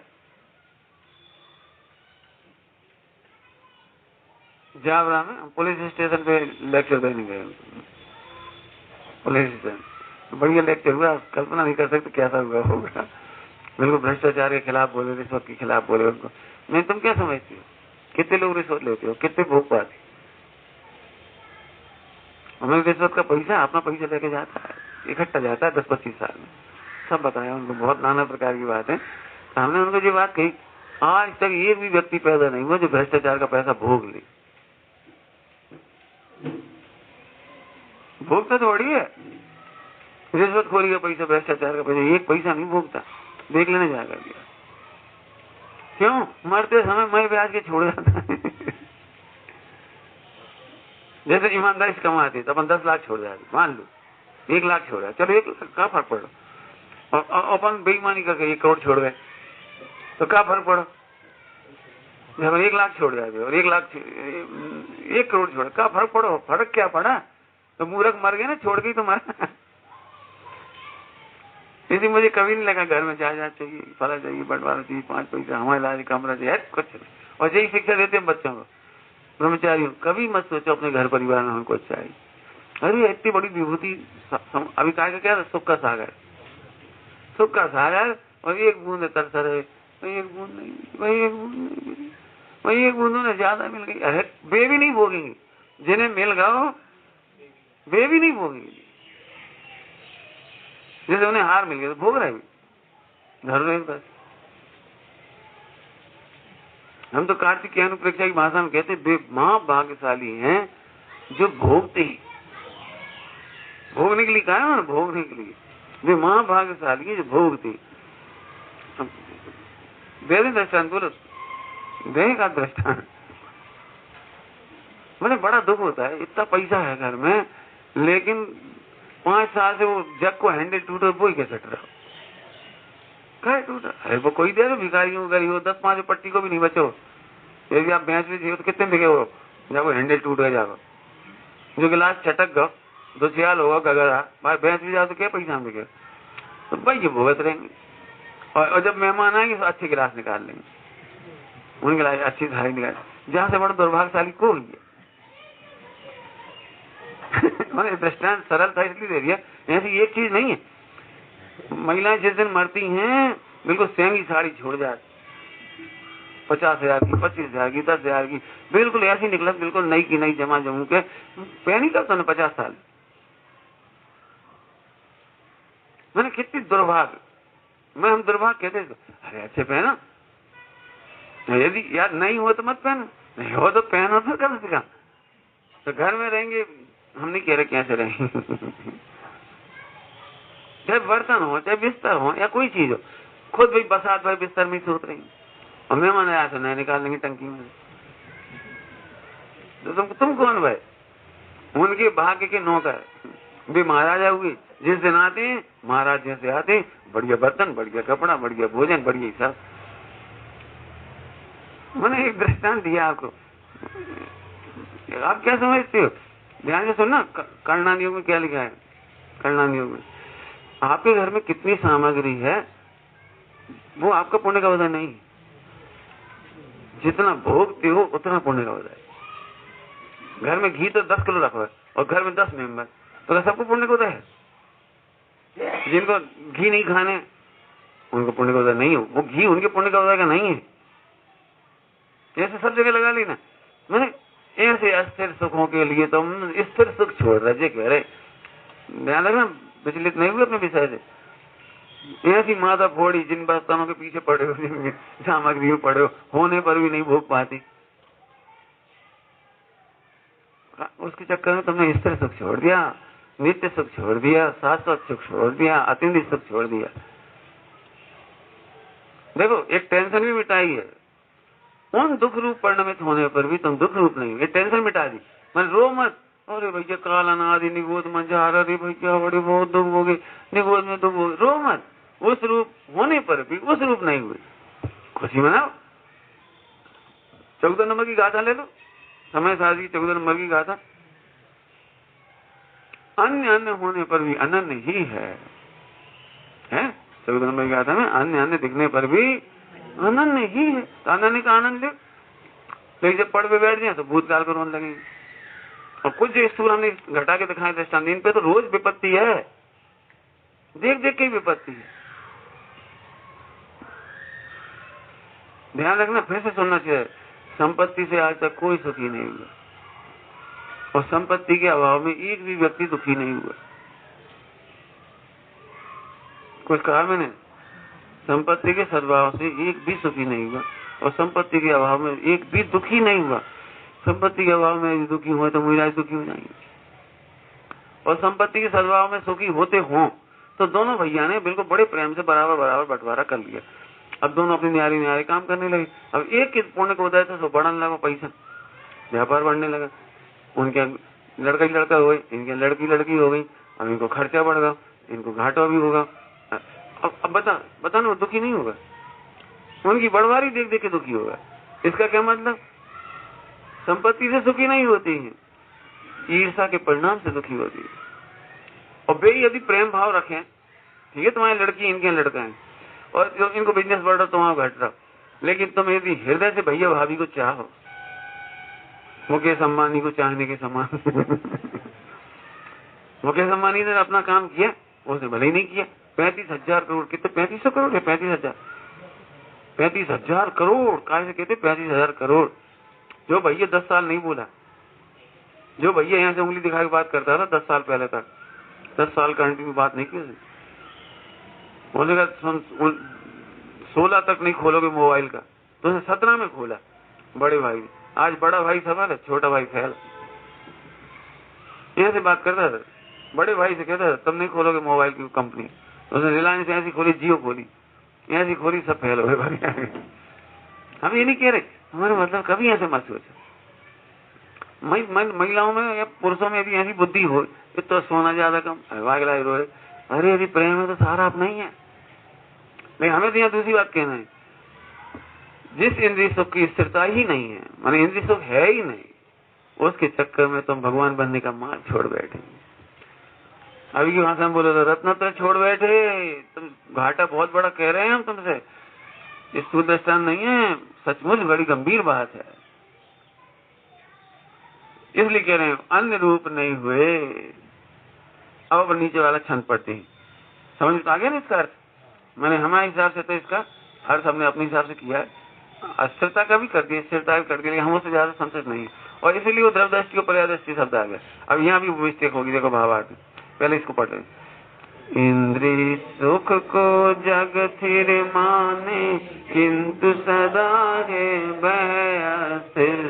[SPEAKER 1] जावरा में पुलिस स्टेशन पे लेक्चर देने गए। पुलिस स्टेशन बढ़िया लेक्चर हुआ, कल्पना नहीं कर सकते कैसा हुआ होगा। बिल्कुल भ्रष्टाचार के खिलाफ बोले, रिश्वत के खिलाफ बोले उनको। नहीं, तुम क्या समझती हो? कितने लोग रिश्वत लेते हो, कितने भोग पाते? हमें रिश्वत का पैसा अपना पैसा लेके जाता है, इकट्ठा जाता है 10-25 साल में। सब बताया उनको, बहुत नाना प्रकार की बात है। तो हमने उनको जो बात कही, आज तक एक भी व्यक्ति पैदा नहीं हुआ जो भ्रष्टाचार का पैसा भोग ले। भोगता तो बड़ी है, रिश्वत खोरी का पैसा, भ्रष्टाचार का पैसा, एक पैसा नहीं भोगता। देख लेने जाएगा क्या? क्यों? मरते समय मैं ब्याज के छोड़ जाता है। जैसे ईमानदारी से कमाते तो अपन 10 लाख छोड़ जाते, मान लो 1 लाख छोड़ा, चलो 1 लाख का फर्क पड़ा। और अपन बेईमानी करके 1 करोड़ छोड़ गए तो क्या फर्क पड़ा? जब 1 लाख छोड़ जाते और 1 करोड़ छोड़, क्या फर्क पड़ा? फर्क क्या पड़ा? तो मूर्ख मर गए ना, छोड़ गई तुम्हारा। इसी मुझे कभी नहीं लगा घर में जायदाद चाहिए, फला चाहिए, बंटवारा चाहिए, 5 पैसा, हमारे लाज कमरा चाहिए, कुछ। और यही शिक्षा देते हैं बच्चों को, ब्रह्मचारियों, कभी मत सोचो अपने घर परिवार में हमको चाहिए। अरे इतनी बड़ी विभूति, अभी कहा क्या? सुख का सागर, सुख का सागर, और एक बूंद तरस रहे, एक बूंद नहीं, वही एक बूंद नहीं, वही एक बूंदों ने ज्यादा मिल गई। अरे वे भी नहीं भोगेंगे, जिन्हें मिल गया वे भी नहीं भोगेंगे। जैसे उन्हें हार मिल गया तो भोग रहे घर में बस। हम तो कार्तिक की अनुप्रेक्षा की भाषा में कहते वे महाभाग्यशाली हैं जो भोगते ही। भोगने के लिए कहा है ना, भोगने के लिए वे महाभाग्यशाली हैं जो भोगते ही। दे दे दृष्टान, बोलो दे का दृष्टान। मुझे बड़ा दुख होता है, इतना पैसा है घर में, लेकिन 5 साल से वो जग को हैंडल टूटा, वो ही कैसे रहा? क्या टूटा? अरे वो कोई दे दो, भिखारियों गरीब हो, 10-5 पट्टी को भी नहीं बचो। यदि आप भैंस भी चाहिए तो कितने बिके हो? जब वो हैंडल टूट गया जाओ, जो गिलास चटक गो, 2 सियाल होगा गगरा, भाई भैंस भी जाओ तो क्या पैसा बिके? तो भाई ये भुगत रहेंगे। और जब मेहमान आएंगे तो अच्छे गिलास निकाल लेंगे, उन गिलास अच्छी थाली निकाल, जहां से बड़ा दुर्भाग्यशाली कोई है। मैंने दृष्टांत सरल था इसलिए दे दिया, ऐसी एक चीज नहीं है। महिलाएं जिस दिन मरती हैं बिल्कुल सेंगी साड़ी छोड़ जाती, 50,000 की, 25,000 की, 10,000 की, बिल्कुल ऐसी निकला, बिल्कुल नई की नई जमा जमू के पहनी कब तूने 50 साल। मैंने कितनी दुर्भाग्य, मैं हम दुर्भाग्य कहते, अरे अच्छे पहना, यदि यार नहीं हो तो मत पहनो, नहीं हो तो पहनो तो कम से कम। तो घर में रहेंगे, हम नहीं कह रहे कैसे रहेंगे चाहे बर्तन हो, चाहे बिस्तर हो, या कोई चीज हो, खुद भी बसात भाई बिस्तर में सोच रही, और मेहमान आया तो नया निकाल लेंगे टंकी में। तो तुम कौन भाई? उनके भाग्य के नौकर भी महाराजा हुए, जिस दिन आते हैं महाराज जैसे आते, बढ़िया बर्तन, बढ़िया कपड़ा, बढ़िया भोजन, बढ़िया सब। मैंने एक दृष्टांत दिया आपको, आप क्या समझते हो? ध्यान से सुनना, करणान योग में क्या लिखा है। करणान योग में आपके घर में कितनी सामग्री है वो आपका पुण्य का उदय नहीं, जितना भोगते हो उतना पुण्य का उदय। घर में घी तो 10 किलो रखो है और घर में 10 मेंबर, तो सबको पुण्य का उदय है। जिनको घी नहीं खाने उनको पुण्य का उदय नहीं हो, वो घी उनके पुण्य का उदय का नहीं है। ऐसे सब जगह लगा ली ना। मैंने ऐसे अस्थिर सुखों के लिए तो स्थिर सुख छोड़ रहे कह रहे, ध्यान रखना विचलित नहीं हुए अपने विषय से। ऐसी माता फोड़ी जिन बर्तनों के पीछे पड़े हो, जिन सामग्री में पड़े हो, होने पर भी नहीं भोग पाती, उसके चक्कर में तुमने स्थिर सुख छोड़ दिया, नित्य सुख छोड़ दिया, शाश्वत सुख छोड़ दिया, अतिरिक्त सुख छोड़ दिया। देखो एक टेंशन भी मिटाई है, उन दुख रूप परिणमित होने पर भी तुम दुख रूप नहीं, ये टेंशन मिटा दी। मैं रो मत, अरे भैया काल अनादि निगोद मंझा, अरे भैया बड़े बहुत दुख हो गए, निगोद में दुख हो गए, रो मत। उस रूप होने पर भी उस रूप नहीं हुए, खुशी मनाओ। 14 नंबर की गाथा ले लो, समय साजी 14 नंबर की गाथा। अन्य अन्य होने पर भी अनन्य ही है 14 नंबर की गाथा में, अन्य अन्य दिखने पर भी अनन्य ही है। तो अनन्य का आनंद ले, तो जब पढ़ पे बैठ जाए तो भूतकाल को रोने लगेंगे। और कुछ जो स्थूल हमने घटा के दिखाए दृष्टांत, इन पे तो रोज विपत्ति है, देख देख के विपत्ति है। ध्यान रखना, फिर से सुनना चाहिए, संपत्ति से आज तक कोई सुखी नहीं हुआ, और संपत्ति के अभाव में एक भी व्यक्ति दुखी नहीं हुआ। कुछ कहा मैंने, संपत्ति के सद्भाव से एक भी सुखी नहीं हुआ, और संपत्ति के अभाव में एक भी दुखी नहीं हुआ। संपत्ति के अभाव में दुखी हुए तो मुझे दुखी हो जाएंगे, और संपत्ति के सद्भाव में सुखी होते हों तो दोनों भैया ने बिल्कुल बड़े प्रेम से बराबर बराबर बंटवारा कर लिया। अब दोनों अपनी न्यारी न्यारी काम करने लगे। अब एक के पुण्य को उदय तो बढ़ने लगा, पैसा व्यापार बढ़ने लगा, उनके लड़का ही लड़का हो गई, इनके लड़की लड़की हो गई, अब इनको खर्चा बढ़ गया, इनको घाटा भी होगा। अब बता ना, दुखी नहीं होगा, उनकी बढ़वारी देख देख के दुखी होगा। इसका क्या मतलब? संपत्ति से सुखी नहीं होती है, ईर्षा के परिणाम से दुखी होती है। और वे यदि प्रेम भाव रखें, ठीक है तुम्हारी लड़की इनके लड़का है, और जो इनको बिजनेस बढ़ रहा तुम्हारा घट रहा, लेकिन तुम यदि हृदय से भैया भाभी को चाहो, मुकेश अंबानी को चाहने के समान मुकेश अंबानी ने अपना काम किया, उसने भले ही नहीं किया। 35,000 करोड़, कितने 3500 करोड़ है, 35,000 करोड़, कहा से कहते 35,000 करोड़। जो भैया 10 साल नहीं बोला, जो भैया यहाँ से उंगली दिखा के बात करता था 10 साल पहले तक, 10 साल कंटिन्यू बात नहीं की, बोलेगा 16 तक नहीं खोलोगे मोबाइल का, तो उसने 17 में खोला। बड़े भाई, आज बड़ा भाई सवाल है, छोटा भाई फैल, यहाँ से बात करता था, बड़े भाई से कहता था तुम नहीं खोलोगे मोबाइल की कंपनी, उसने रिलायंस ऐसी खोली, जियो खोली, ऐसी खोली, सब फैल हो गए। हम ये नहीं कह रहे, हमारा मतलब कभी ऐसे मत सोचो। महिलाओं में या पुरुषों में भी ऐसी बुद्धि हो, तो सोना ज्यादा कम, रोए, अरे यदि प्रेम है तो सारा अपना ही है। नहीं, हमें तो यहाँ दूसरी बात कहना है, जिस इंद्रिय सुख की स्थिरता ही नहीं है, माने इंद्रिय सुख है ही नहीं, उसके चक्कर में तुम भगवान बनने का मार्ग छोड़ बैठे। अभी की भाषा में बोले तो रत्न तो छोड़ बैठे, तुम घाटा बहुत बड़ा कह रहे हैं हम तुमसे, इस दृष्टांत नहीं है, सचमुच बड़ी गंभीर बात है, इसलिए कह रहे हैं अन्य रूप नहीं हुए। अब नीचे वाला छंद पढ़ते हैं, समझ तो आ गया ना इसका अर्थ? मैंने हमारे हिसाब से तो इसका अर्थ हमने अपने हिसाब से किया है, अस्थिरता का भी कर दिया, स्थिरता भी कर दिया, हम उससे ज्यादा संतुष्ट नहीं है, और इसीलिए वो द्रव दृष्टि को पर्याय दृष्टि शब्द आ गया। अब यहाँ भी मिस्टेक होगी, देखो भावार्थ, पहले इसको पढ़ रहे। इंद्रिय सुख को जग थिर माने, किंतु सदा है वह अस्थिर।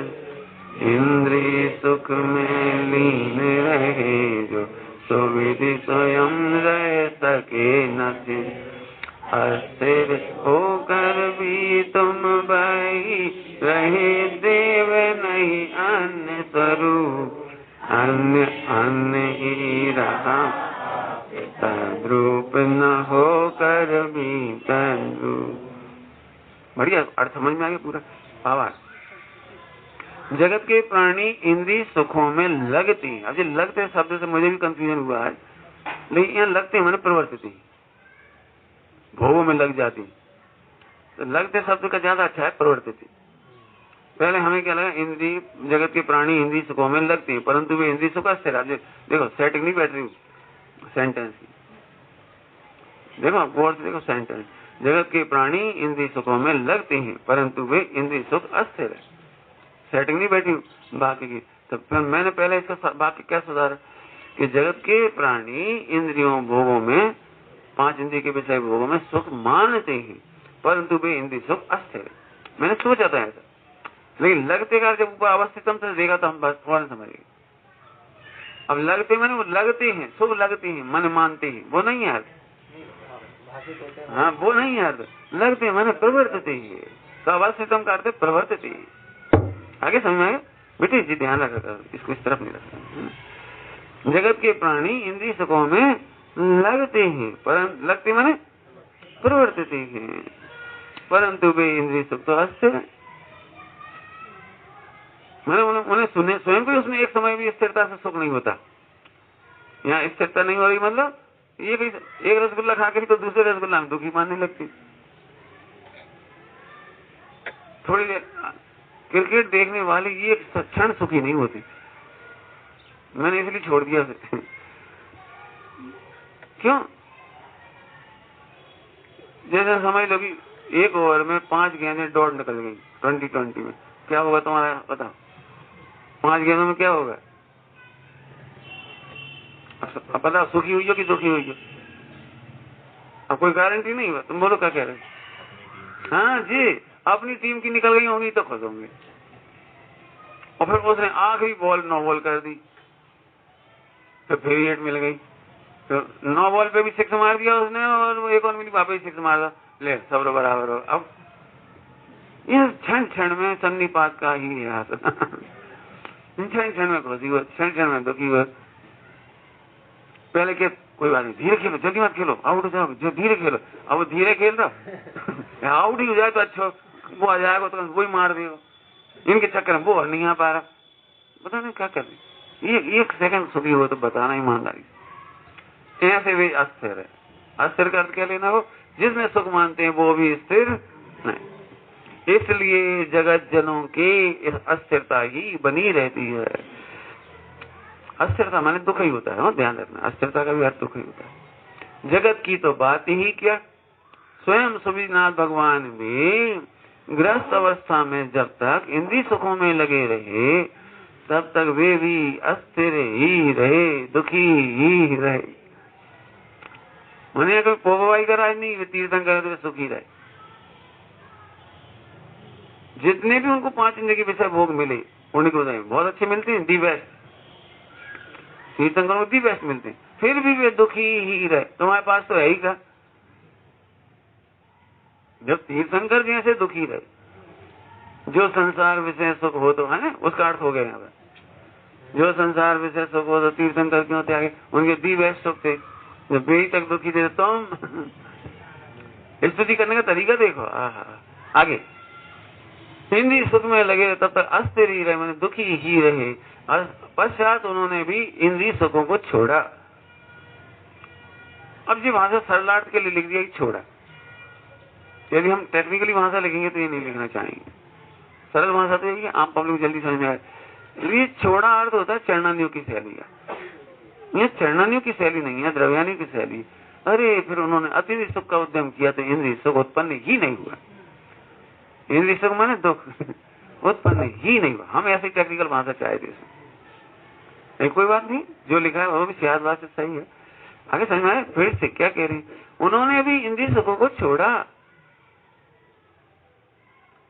[SPEAKER 1] इंद्रिय सुख में लीन रहे जो, सुविधि स्वयं रह सके न थिर। अस्थिर होकर भी तुम भाई रहे देव नहीं अन्य स्वरूप, अन्य अन्य ही रहा तद्रूप न होकर भी तद्रूप। बढ़िया अर्थ समझ में आ गया पूरा भावार्थ। जगत के प्राणी इंद्रिय सुखों में लगती, अब ये लगते शब्द से मुझे भी कंफ्यूजन हुआ है, लेकिन यहाँ लगते मैंने प्रवर्तित, भोगों में लग जाती, तो लगते शब्द का ज्यादा अच्छा है प्रवर्तित। पहले हमें क्या लगा, इंद्रिय जगत के प्राणी इंद्रिय सुखों में लगते हैं, परंतु वे इंद्रिय सुख अस्थिर। देखो सेटिंग नहीं बैठ रही सेंटेंस की, देखो गौर से देखो सेंटेंस, जगत के प्राणी इंद्रिय सुखों में लगते हैं परंतु वे इंद्रिय सुख अस्थिर है, सेटिंग नहीं बैठी बाकी की। तो फिर मैंने पहले इसका बाकी क्या सुधारा कि जगत के प्राणी इंद्रियों भोगों में, पांच इंद्रिय के विषय भोगों में सुख मानते हैं परंतु वे इंद्रिय सुख अस्थिर है। मैंने सोचा था ऐसा, लेकिन लगते का जब ऊपर अवस्थितम से देखा तो हम बस फौरन समझ गए। अब लगते मैंने वो लगते हैं, शुभ लगते हैं, मन मानते हैं, वो नहीं है। हाँ वो नहीं है, लगते मैंने प्रवर्तित ही, तो अवस्थितम का अर्थ प्रवर्तित ही। आगे समझ में आए बेटे जी, ध्यान रखा, इसको इस तरफ नहीं रखना। जगत के प्राणी इंद्रिय सुखों में लगते हैं, परंतु लगते माने प्रवर्तित हैं, परंतु वे इंद्रिय सुख तो अस्थिर है। मैंने उन्हें सुने स्वयं को, उसमें एक समय भी स्थिरता से सुख नहीं होता। यहाँ स्थिरता नहीं हो रही, मतलब ये एक रसगुल्ला खा के तो दूसरे रसगुल्ला में दुखी मानने लगती। थोड़ी देर क्रिकेट देखने वाले ये एक क्षण सुखी नहीं होती, मैंने इसलिए छोड़ दिया उसे। क्यों? जैसे समझ लो कि एक ओवर में 5 गेंदें दौड़ निकल गई 2020 में, क्या होगा तुम्हारा बताओ? 5 गेंदों में क्या होगा? अब बताओ, सुखी हुई हो कि दुखी हुई हो? अब कोई गारंटी नहीं हुआ, तुम बोलो क्या कह रहे? हाँ जी, अपनी टीम की निकल गई होंगी तो खुश होंगे, और फिर उसने आखिरी बॉल 9 बॉल कर दी, तो फेवरेट मिल गई, तो 9 बॉल पे भी 6 मार दिया उसने, और वो एक और मिली वापस 6 मार दिया, ले सब बराबर हो। अब ये क्षण क्षण में सन्निपात का ही है, क्षण क्षण में खुशी हो, क्षण क्षण में दुखी हो। पहले के कोई बात नहीं, धीरे खेलो, जल्दी मत खेलो, आउट हो जाओ, जो धीरे खेलो। अब वो धीरे खेल रहा, आउट ही हो जाए तो अच्छा, वो आ जाएगा तो वो ही मार देगा। इनके चक्कर में वो नहीं आ पा रहा, पता नहीं क्या कर रही। ये 1 सेकंड सुखी हो तो बताना ईमानदारी, ऐसे भी अस्थिर है। अस्थिर का अर्थ क्या लेना हो, जिसमें सुख मानते हैं वो भी स्थिर नहीं। इसलिए जगत जनों की अस्थिरता ही बनी रहती है। अस्थिरता माने दुख ही होता है, ध्यान रखना, अस्थिरता का भी अर्थ दुख ही होता है। जगत की तो बात ही क्या, स्वयं सुविनाथ भगवान भी गृहस्थ अवस्था में जब तक इंद्रिय सुखों में लगे रहे तब तक वे भी अस्थिर ही रहे, दुखी ही रहे। उन्हें कोई पोगवाई का राज नहीं, वे तीर्थंकर तो सुखी रहे। जितने भी उनको 5 इंद्रिय के विषय भोग मिले उन्हीं को बहुत अच्छे मिलते हैं, दी बेस्ट, तीर्थंकरों को दी बेस्ट मिलते हैं, फिर भी वे दुखी ही रहे। तुम्हारे पास तो है ही का, जब तीर्थंकर जैसे दुखी रहे, जो संसार विषय सुख हो तो है ना, उसका अर्थ हो गया यहाँ पर, जो संसार विषय सुख हो तो तीर्थंकर क्यों त्यागे, उनके दी बेस्ट सुख थे, जब वे तक दुखी थे तुम स्तुति करने का तरीका देखो। आगे इंद्रिय सुख में लगे तब तक अस्थिर ही रहे, मैंने दुखी ही रहे। पश्चात उन्होंने भी इंद्रिय सुखों को छोड़ा। अब जी भाषा सरलार्थ के लिए लिख दिया कि छोड़ा, यदि हम टेक्निकली भाषा लिखेंगे तो ये नहीं लिखना चाहेंगे, सरल भाषा तो यही आम पब्लिक जल्दी समझ में आए। ये छोड़ा अर्थ होता है चरणानियों की शैली का, ये चरणानियों की शैली नहीं है, द्रव्यानियों की शैली। अरे फिर उन्होंने अति सुख का उद्यम किया तो इंद्रिय सुख उत्पन्न ही नहीं हुआ। इंद्रिय सुख माने दुख उत्पन्न ही नहीं हुआ। हम ऐसी टेक्निकल भाषा चाहे थे नहीं, कोई बात नहीं, जो लिखा है वो भी शायद बात से सही है। आगे समझ में आए? फिर से क्या कह रही, उन्होंने भी इंद्रिय सुखों को छोड़ा,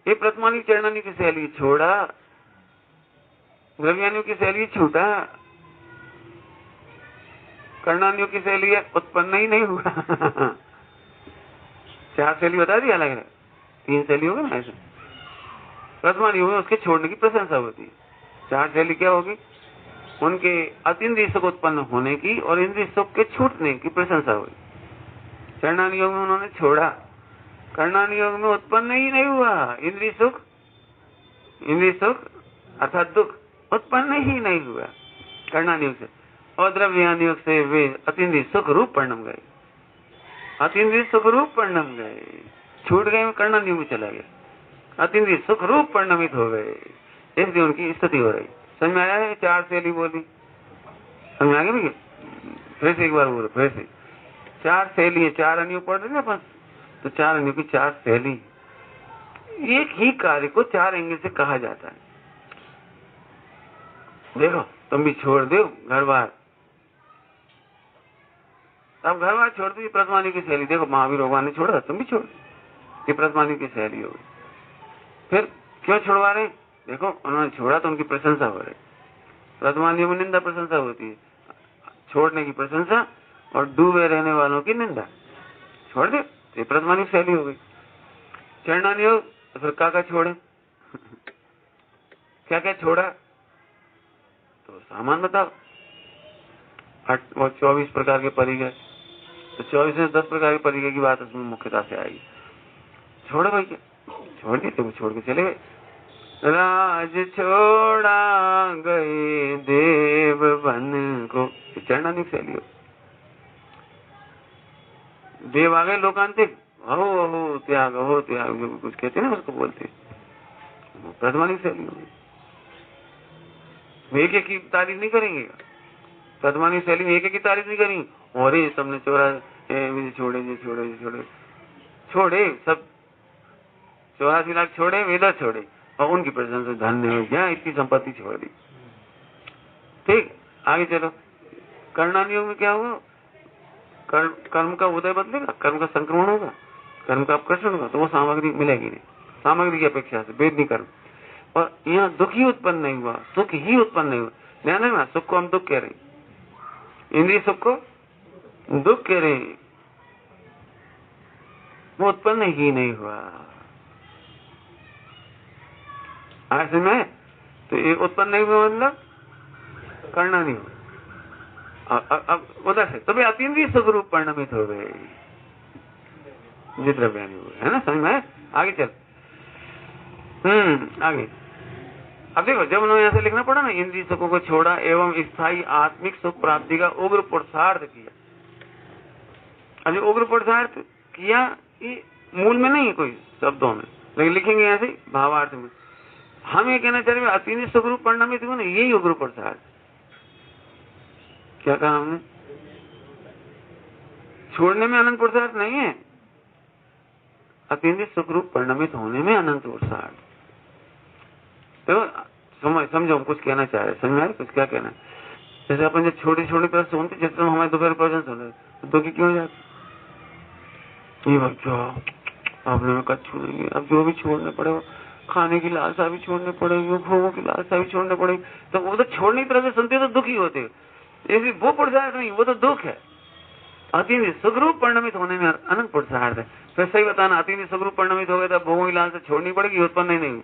[SPEAKER 1] ये प्रतमानी चरणानी की शैली छोड़ा, द्रव्यानियों की शैली छूटा, कर्णानियों की शैली उत्पन्न ही नहीं हुआ। 4 शैली बता दी अलग है, 3 शैली होगी ना ऐसे। प्रतमानियों में उसके छोड़ने की प्रशंसा होती है। 4 शैली क्या होगी? उनके अतीन्द्रिय सुख उत्पन्न होने की और इंद्रिय सुख के छूटने की प्रशंसा हुई। चरणानी योग में उन्होंने छोड़ा, कर्णानी योग में उत्पन्न ही नहीं हुआ इंद्रिय सुख अर्थात दुख उत्पन्न ही नहीं हुआ कर्णानी योग से, और द्रव्यानी योग से वे अतीन्द्रिय सुख रूप परिणम गए, अतीन्द्रिय सुख रूप परिणम गए, छूट गए, कर्णानी योग में चला गया, अतीन्द्रिय सुख रूप परिणमित हो गए, इसलिए उनकी स्थिति हो रही। समझ में आया है? 4 शैली बोली, समझ में आ गया भैया? फिर से एक बार बोलो, फिर से 4 शैली, 4 अनियोग पढ़ रहे ना अपन, तो 4 अनियोग की 4 शैली, एक ही कार्य को 4 एंगल से कहा जाता है। देखो तुम भी छोड़ दो घर बार, अब घर बार छोड़ दो, प्रतमानी की शैली देखो, महावीर भगवान ने छोड़ा, तुम भी छोड़, ये प्रतमानी की शैली होगी। फिर क्यों छुड़वा रहे? देखो उन्होंने छोड़ा तो उनकी प्रशंसा हो रही। प्रतमानियों में निंदा प्रशंसा होती है, छोड़ने की प्रशंसा और डूबे रहने वालों की निंदा। छोड़ दे, ये प्रतमानी शैली हो गई। चरणानी योग तो फिर क्या छोड़े? क्या क्या छोड़ा? तो सामान बताओ। 24 प्रकार के परिगय, तो 24 में 10 प्रकार के परिगय की बात उसमें मुख्यता से आएगी। छोड़ो भाई, क्या छोड़ दिए? तुम छोड़ के चले गए। राज छोड़ा गए देव बन को, चरणानी शैली हो। देव आ गए लोकांतिक, हो त्याग, जो कुछ कहते हैं ना उसको बोलते, प्रतमानी शैली होगी। एक एक की तारीफ नहीं करेंगे, प्रतमानी शैली में एक एक की तारीफ नहीं करेंगे, और ये सबने छोड़े सब 84 लाख छोड़े, वेदा छोड़े, और उनकी प्रशंसा धन्य हो गया, इसकी संपत्ति छोड़ दी। ठीक, आगे चलो। कर्णानी योग में क्या हुआ? कर्म का उदय बदलेगा, कर्म का संक्रमण होगा, कर्म का अपकर्षण होगा, तो वो सामग्री मिलेगी नहीं, सामग्री की अपेक्षा से वेद नहीं कर्म। और यहाँ दुख ही उत्पन्न नहीं हुआ, सुख ही उत्पन्न नहीं हुआ। ध्यान रखना, सुख को हम दुख कह रहे हैं, इंद्रिय सुख को दुख कह रहे हैं, वो उत्पन्न ही नहीं हुआ। आज में तो ये उत्पन्न नहीं हुआ मतलब करना नहीं हुआ। अब उधर से तो भी अतीन्द्रिय सुख रूप परिणमित हो गए, द्रव्यानी हुए, है ना? समझ में? आगे चल, आगे। अब देखो, जब उन्होंने ऐसे लिखना पड़ा ना, इंद्रिय सुखों को छोड़ा एवं स्थायी आत्मिक सुख प्राप्ति का उग्र पुरुषार्थ किया। अभी उग्र पुरुषार्थ किया, ये मूल में नहीं है कोई शब्दों में, लेकिन लिखेंगे ऐसे भावार्थ में। हम ये कहना चाह रहे अतीन्द्रिय सुख रूप परिणमित हुआ ना, यही उग्र पुरुषार्थ। क्या कहा हमने? छोड़ने में अनंत पुरुषार्थ नहीं है, अतीन्द्रिय सुख रूप परिणमित होने में अनंत पुरुषार्थ। तो समझो हम कुछ कहना चाह रहे, समझ में कुछ क्या कहना है? जैसे अपन जब छोटे छोटे पर सुनते, जिस तरह हमारे दोपहर प्रवचन सुन रहे तो दुखी क्यों हो जाते? ये बच्चा आपने में कच्छू नहीं, अब जो भी छोड़ने पड़ेगा, खाने की लालसा भी छोड़ने पड़ेगी, भोगों की लालसा भी छोड़ने पड़ेगी, तो वो तो छोड़ने की तरह से सुनते तो दुखी होते। ऐसी वो पुरुषार्थ नहीं, वो तो दुख है। अतीन्द्रिय सुख रूप परिणमित होने में अनंत पुरुषार्थ है। फिर सही बताना, अतीन्द्रिय सुख रूप परिणमित हो गया तो भोगों की लालसा छोड़नी पड़ेगी, उत्पन्न नहीं हुई।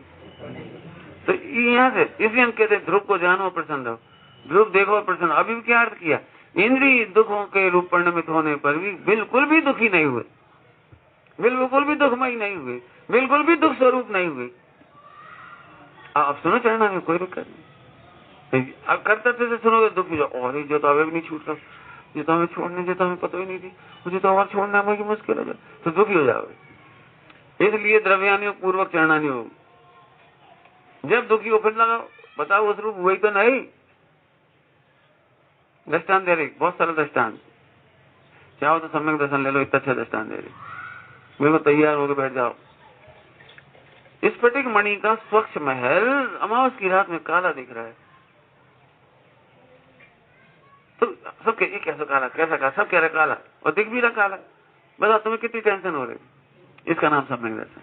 [SPEAKER 1] तो यहाँ से इसलिए हम कहते हैं ध्रुव को जानो प्रसन्न रहो, ध्रुव देखो प्रसन्न। अभी भी क्या अर्थ किया? इंद्रिय दुखों के रूप परिणमित होने पर भी बिल्कुल भी दुखी नहीं हुए, बिल्कुल भी दुखमय नहीं हुए, बिल्कुल भी दुख स्वरूप नहीं हुए। अब सुनो चढ़ना में कोई दिक्कत नहीं। अब कर्तव्य से सुनोगे दुखी जाओ, और जो तो अभी भी नहीं छूट रहा, जो तो हमें छोड़ने, जो तो हमें पता ही नहीं थी, मुझे तो और छोड़ना हमें मुश्किल हो जाए, तो दुखी हो जाओगे। इसलिए द्रव्यानी योग पूर्वक चरणानी योग। जब दुखी हो फिर लगाओ, बताओ उस रूप वही तो नहीं। दृष्टान दे रही, बहुत सारा दृष्टान, चाहो तो सम्यक दर्शन ले लो, इतना अच्छा दृष्टान दे रही। मेरे को तैयार होकर बैठ जाओ, स्फटिक मणि का स्वच्छ महल अमावस की रात में काला दिख रहा है। तो सब ये कैसा काला, कैसा काला, सब कह रहे काला और दिख भी रहा काला। बता तुम्हें कितनी टेंशन हो रही? इसका नाम सम्यक दर्शन।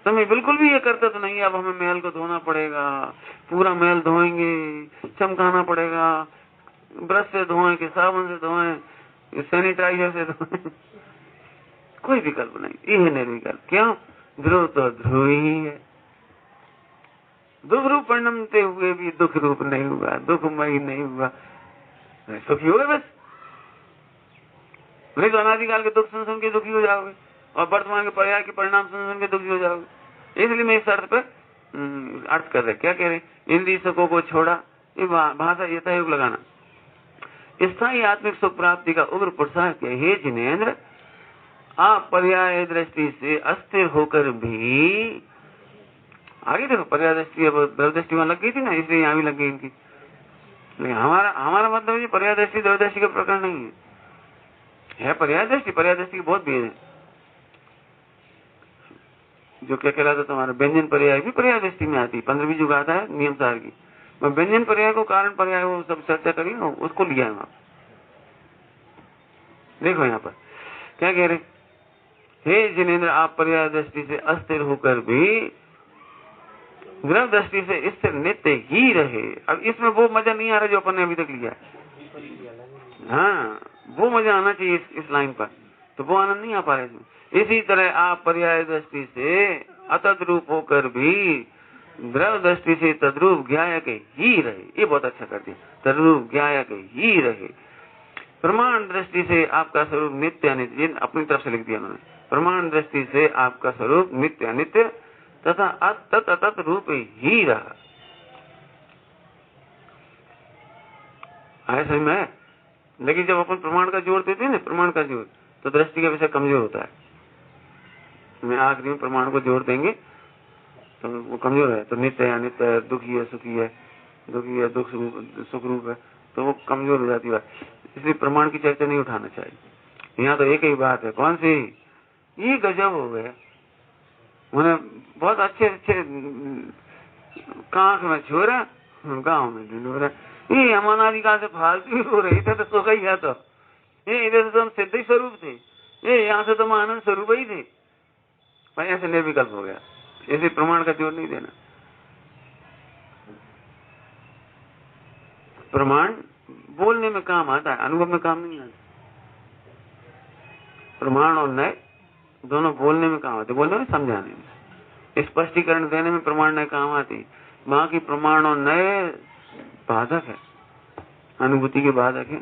[SPEAKER 1] तुम्हें बिल्कुल भी ये करते तो नहीं अब हमें महल को धोना पड़ेगा, पूरा महल धोएंगे, चमकाना पड़ेगा, ब्रश से धोएं कि साबुन से धोएं, सैनिटाइजर से धोएं, कोई विकल्प नहीं। ये निर्विकल्प। क्यों? ध्रुव तो ध्रुव ही है। दुख रूप परिणमते हुए भी दुख रूप नहीं हुआ, दुखमय नहीं हुआ, सुखी हो गए बस। नहीं तो अनादिकाल के दुख सुन के दुखी हो जाओगे और वर्तमान के पर्याय के परिणाम सुन के दुखी हो जाओगे। इसलिए मैं इस अर्थ पर अर्थ कर रहे, क्या कह रहे? इंद्रिय सुखों को छोड़ा, ये भाषा यथायुग लगाना। स्थायी आत्मिक सुख प्राप्ति का उग्र पुरुषार्थ हे जिनेन्द्र, आप पर्याय दृष्टि से अस्थिर होकर भी, आगे देखो पर्याय दृष्टि, द्रव दृष्टि वहां लग गई थी ना, इसलिए यहाँ भी लग गई इनकी। लेकिन हमारा मतलब ये पर्याय दृष्टि द्रव दृष्टि का प्रकरण नहीं है पर्याय दृष्टि। पर्याय दृष्टि के बहुत भेद है। जो क्या कहलाता तुम्हारा व्यंजन पर्याय भी पर्याय दृष्टि में आती है, 15वीं जो आता है नियम सार की। मैं व्यंजन पर्याय को कारण पर्याय वो सब चर्चा करी ना, उसको लिया है वहां। देखो यहाँ पर क्या कह रहे? हे जिनेन्द्र, आप पर्याय दृष्टि से अस्थिर होकर भी द्रव दृष्टि से स्थिर नित्य ही रहे। अब इसमें वो मजा नहीं आ रहा जो अपन ने अभी तक लिया है। हाँ, वो मजा आना चाहिए इस लाइन पर, तो वो आनंद नहीं आ पा रहा इसमें। इसी तरह आप पर्याय दृष्टि से अतद्रूप होकर भी द्रव दृष्टि से तद्रूप ज्ञायक ही रहे। ये बहुत अच्छा कर दिया, तद्रूप ज्ञायक ही रहे। प्रमाण दृष्टि से आपका स्वरूप नित्य अनित्य, अपनी तरफ से लिख दिया उन्होंने। प्रमाण दृष्टि से आपका स्वरूप नित्य अनित्य तथा अतत रूप ही रहा। ऐसा ही में, लेकिन जब अपन प्रमाण का जोर देते हैं ना, प्रमाण का जोर, तो दृष्टि का विषय कमजोर होता है। मैं आखिरी में प्रमाण को जोड़ देंगे तो वो कमजोर है। तो नित्य है अनित्य है, दुखी है सुखी है, दुखी है दुख सुख रूप है, तो वो कमजोर हो जाती है। इसलिए प्रमाण की चर्चा नहीं उठाना चाहिए। यहाँ तो एक ही बात है, कौन सी? ये गजब हो गया। उन्हें बहुत अच्छे कांख में छोरा, गाँव में ढूंढोरा। ये अनादिकाल से फालतू हो रही थे, तो सुख ही है। तो ये इधर से हम सिद्ध ही स्वरूप थे, ये यहाँ से तो हम आनंद स्वरूप ही थे। भाई ऐसे निर्विकल्प हो गया। ऐसे प्रमाण का जोर नहीं देना। प्रमाण बोलने में काम आता है, अनुभव में काम नहीं आता। प्रमाण और नय दोनों बोलने में काम आते, बोलने में समझाने में, स्पष्टीकरण देने में प्रमाण नय काम आती। बाकी प्रमाण और नय बाधक है, अनुभूति के बाधक है।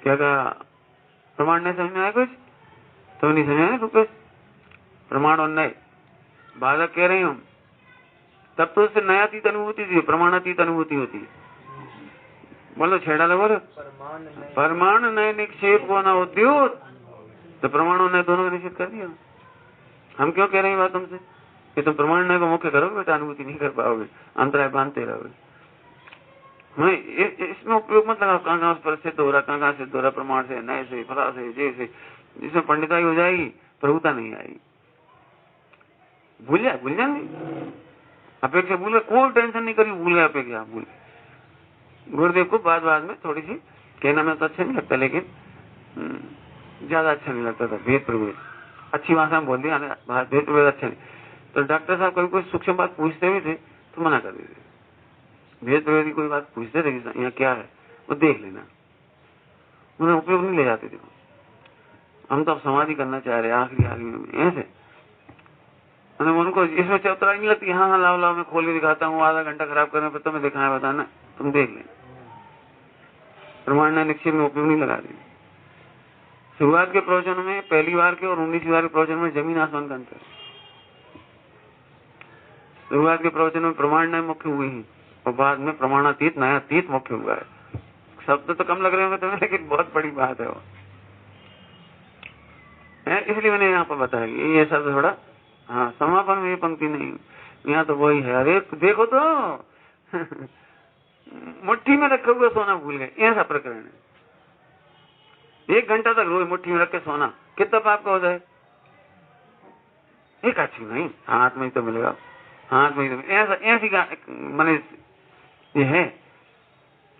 [SPEAKER 1] क्या कहा? प्रमाण नय समझ में आया कुछ? तो नहीं समझ आया कुछ? प्रमाण और नय बाधक कह रही हूं, तब तो उससे नयातीत अनुभूति थी, प्रमाणातीत अनुभूति होती है। बोलो छेड़ा लगो, परमाण नय निक्षेप को न उद्योत, तो प्रमाणों ने दोनों को निश्चित कर दिया। हम क्यों कह रहे हैं बात तुमसे कि तुम प्रमाण नय को मुख्य करोगे, बेटा अनुभूति नहीं कर पाओगे, अंतराय बांधते रहोगे। मैं इसमें उपयोग मत लगाओ, कहाँ उस पर सिद्ध हो रहा, कहाँ सिद्ध हो रहा, प्रमाण से, नय से, फला से, जय से, जिसमें पंडिताई हो जाएगी, प्रभुता नहीं आएगी। भूल जाए नहीं, अपेक्षा भूल गया, कोई टेंशन नहीं करी, भूल गया अपेक्षा, भूल गए। गुरुदेव को बाद में थोड़ी सी कहना में तो अच्छा नहीं लगता, लेकिन ज्यादा अच्छा नहीं लगता था। भेद प्रभेद अच्छी भाषा में बोल दिया, भेद प्रभेद अच्छा नहीं। तो डॉक्टर साहब कभी कोई सूक्ष्म बात पूछते भी थे तो मना कर देते। भेद प्रभेद की कोई बात पूछते थे कि यहाँ क्या है, वो देख लेना, उन्हें उपयोग नहीं ले जाते थे। हम तो अब समाधि करना चाह रहे आखिरी में ऐसे, उनको इसमें चौतराई नहीं लगती। हाँ लाओ मैं खोल के दिखाता हूँ, आधा घंटा खराब करने पर तुम्हें दिखाया बताना, तुम देख ले। प्रमाण निक्षेप में उपयोग नहीं लगा दी। शुरुआत के प्रवचन में पहली बार के और 19वीं बार के प्रवचन में जमीन आसमान का अंतर है। शुरुआत के प्रवचन में प्रमाण नय मुख्य हुए हैं और बाद में प्रमाणातीत नयातीत मुख्य हुआ है। शब्द तो कम लग रहे होंगे तुम्हें, लेकिन बहुत बड़ी बात है वो। इसलिए मैंने यहाँ पर बताया ये शब्द थोड़ा, हाँ समापन में ये पंक्ति नहीं, यहाँ तो वही है। अरे देखो तो मुट्ठी में रखा हुआ सोना भूल गए, ऐसा प्रकरण है। 1 घंटा तक रोज मुट्ठी में रख के सोना, कितना पाप का हो जाए? एक अच्छी नहीं, हाथ में ही तो मिलेगा, हाथ में ही तो ऐसा ऐसी मैंने ये है।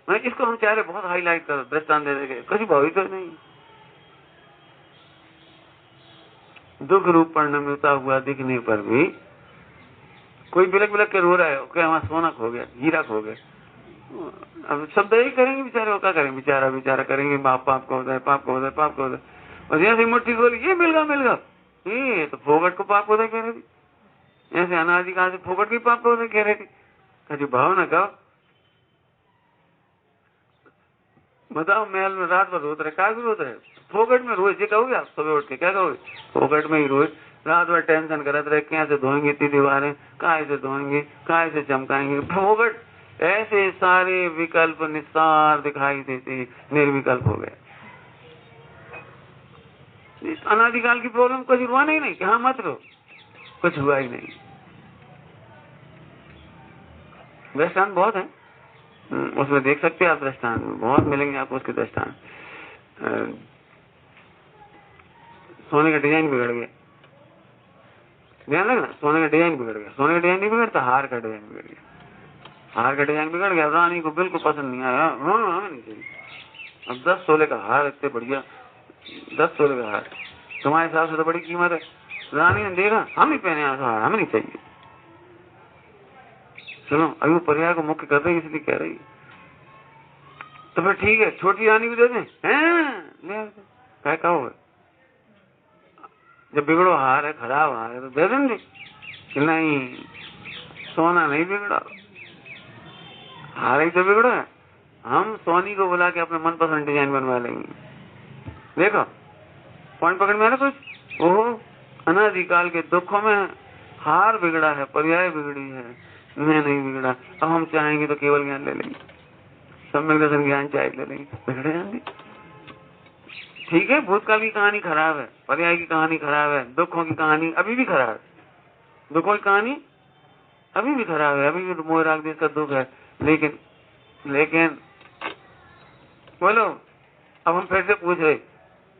[SPEAKER 1] मैं इसको हम चाह रहे बहुत हाईलाइट कर दृष्टांत दे देंगे, कभी भावी तो नहीं। दुख रूप परिणमता हुआ दिखने पर भी कोई बिलक बिलक के रो रहा है, क्या वहां सोना खो गया, हीरा खो गया, अब शब्द ही करेंगे बेचारे, वो क्या करेंगे, बेचारा बेचारा करेंगे, बाप पाप को होता है, पाप को होता है, पाप को होता है। और जैसे मुट्ठी खोली, ये मिल गया, ये तो फोगट को पाप होता है कह रहे थी, ऐसे अनादि कहा से फोगट भी पाप होता है कह रहे थे। कभी भाव न कहो, बताओ महल में रात भर रोते रहे, क्या रोते रहे, फोगट में रोए, जी कहोगे आप सुबह उठ के क्या कहोगे, फोगट में ही रोए, रात भर टेंशन करते रहे, कैसे धोएंगे इतनी दीवारें, काय से धोएंगे, काय से चमकाएंगे, फोगट। ऐसे सारे विकल्प निस्सार दिखाई देते, निर्विकल्प हो गए। अनादिकाल की प्रॉब्लम कुछ हुआ नहीं कि हाँ मत रो, कुछ हुआ ही नहीं। दृष्टांत बहुत है, उसमें देख सकते हैं आप, दृष्टांत बहुत मिलेंगे आपको उसके दृष्टांत। सोने का डिजाइन बिगड़ गया, ध्यान रखना, सोने का डिजाइन बिगड़ गया, सोने का डिजाइन नहीं बिगड़ता, हार का डिजाइन बिगड़ गया, हार का डिजाइन बिगड़ गया, रानी को बिल्कुल पसंद नहीं आया, नहीं चाहिए। अब 10 तोले का हार, इतने बढ़िया 10 तोले का हार, तुम्हारे हिसाब से तो बड़ी कीमत है, रानी ने देखा, हम ही पहने हार, हमें नहीं चाहिए। चलो अभी वो पर्याय को मुख्य कर रही है, इसलिए कह रही है, तो फिर ठीक है, छोटी रानी को दे दें, क्या कहोगे, जब बिगड़ो हार है, खराब हार है, तो दे देंगे कि नहीं, सोना नहीं बिगड़ा, हार ही तो बिगड़ा है, हम सोनी को बुला के अपने मनपसंद डिजाइन बनवा लेंगे। देखो पॉइंट पकड़ में आ रहा कुछ। ओहो, अनादिकाल के दुखों में हार बिगड़ा है, पर्याय बिगड़ी है, मैं नहीं बिगड़ा, अब हम चाहेंगे तो केवल ज्ञान ले लेंगे, सम्यक दर्शन ज्ञान चाहे ले लेंगे, बिगड़े जाएंगे। ठीक है, भूतकाल की कहानी खराब है, पर्याय की कहानी खराब है, दुखों की कहानी अभी भी खराब है, दुखों की कहानी अभी भी खराब है, अभी भी मोह राग देश का दुख है, लेकिन बोलो, अब हम फिर से पूछ रहे,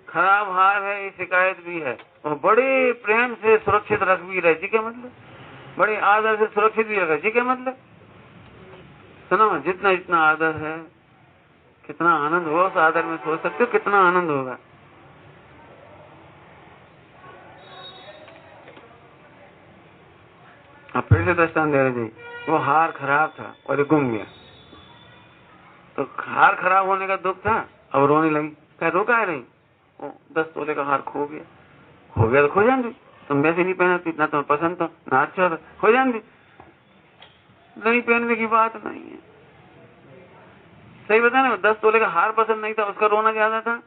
[SPEAKER 1] खराब हार है, ये शिकायत भी है, और बड़े प्रेम से सुरक्षित रख भी रहे, जी क्या मतलब, बड़े आदर से सुरक्षित भी रख रहे, जी क्या मतलब। सुनो, जितना जितना आदर है, कितना आनंद होगा उस आदर में, सोच सकते हो कितना आनंद होगा। अब फिर से दृष्टांत दे रहे जी, वो हार खराब था और ये गुम गया, तो हार खराब होने का दुख था, अब रोने लगी, क्या रोका है नहीं, 10 तोले का हार खो गया, हो गया तो खो जाएंगे, तुम वैसे नहीं पहना थी, ना तुम्हें पसंद था, ना अच्छा था, खो जाएंगे, नहीं पहनने की बात नहीं है। सही बता ना, 10 तोले का हार पसंद नहीं था, उसका रोना ज्यादा था,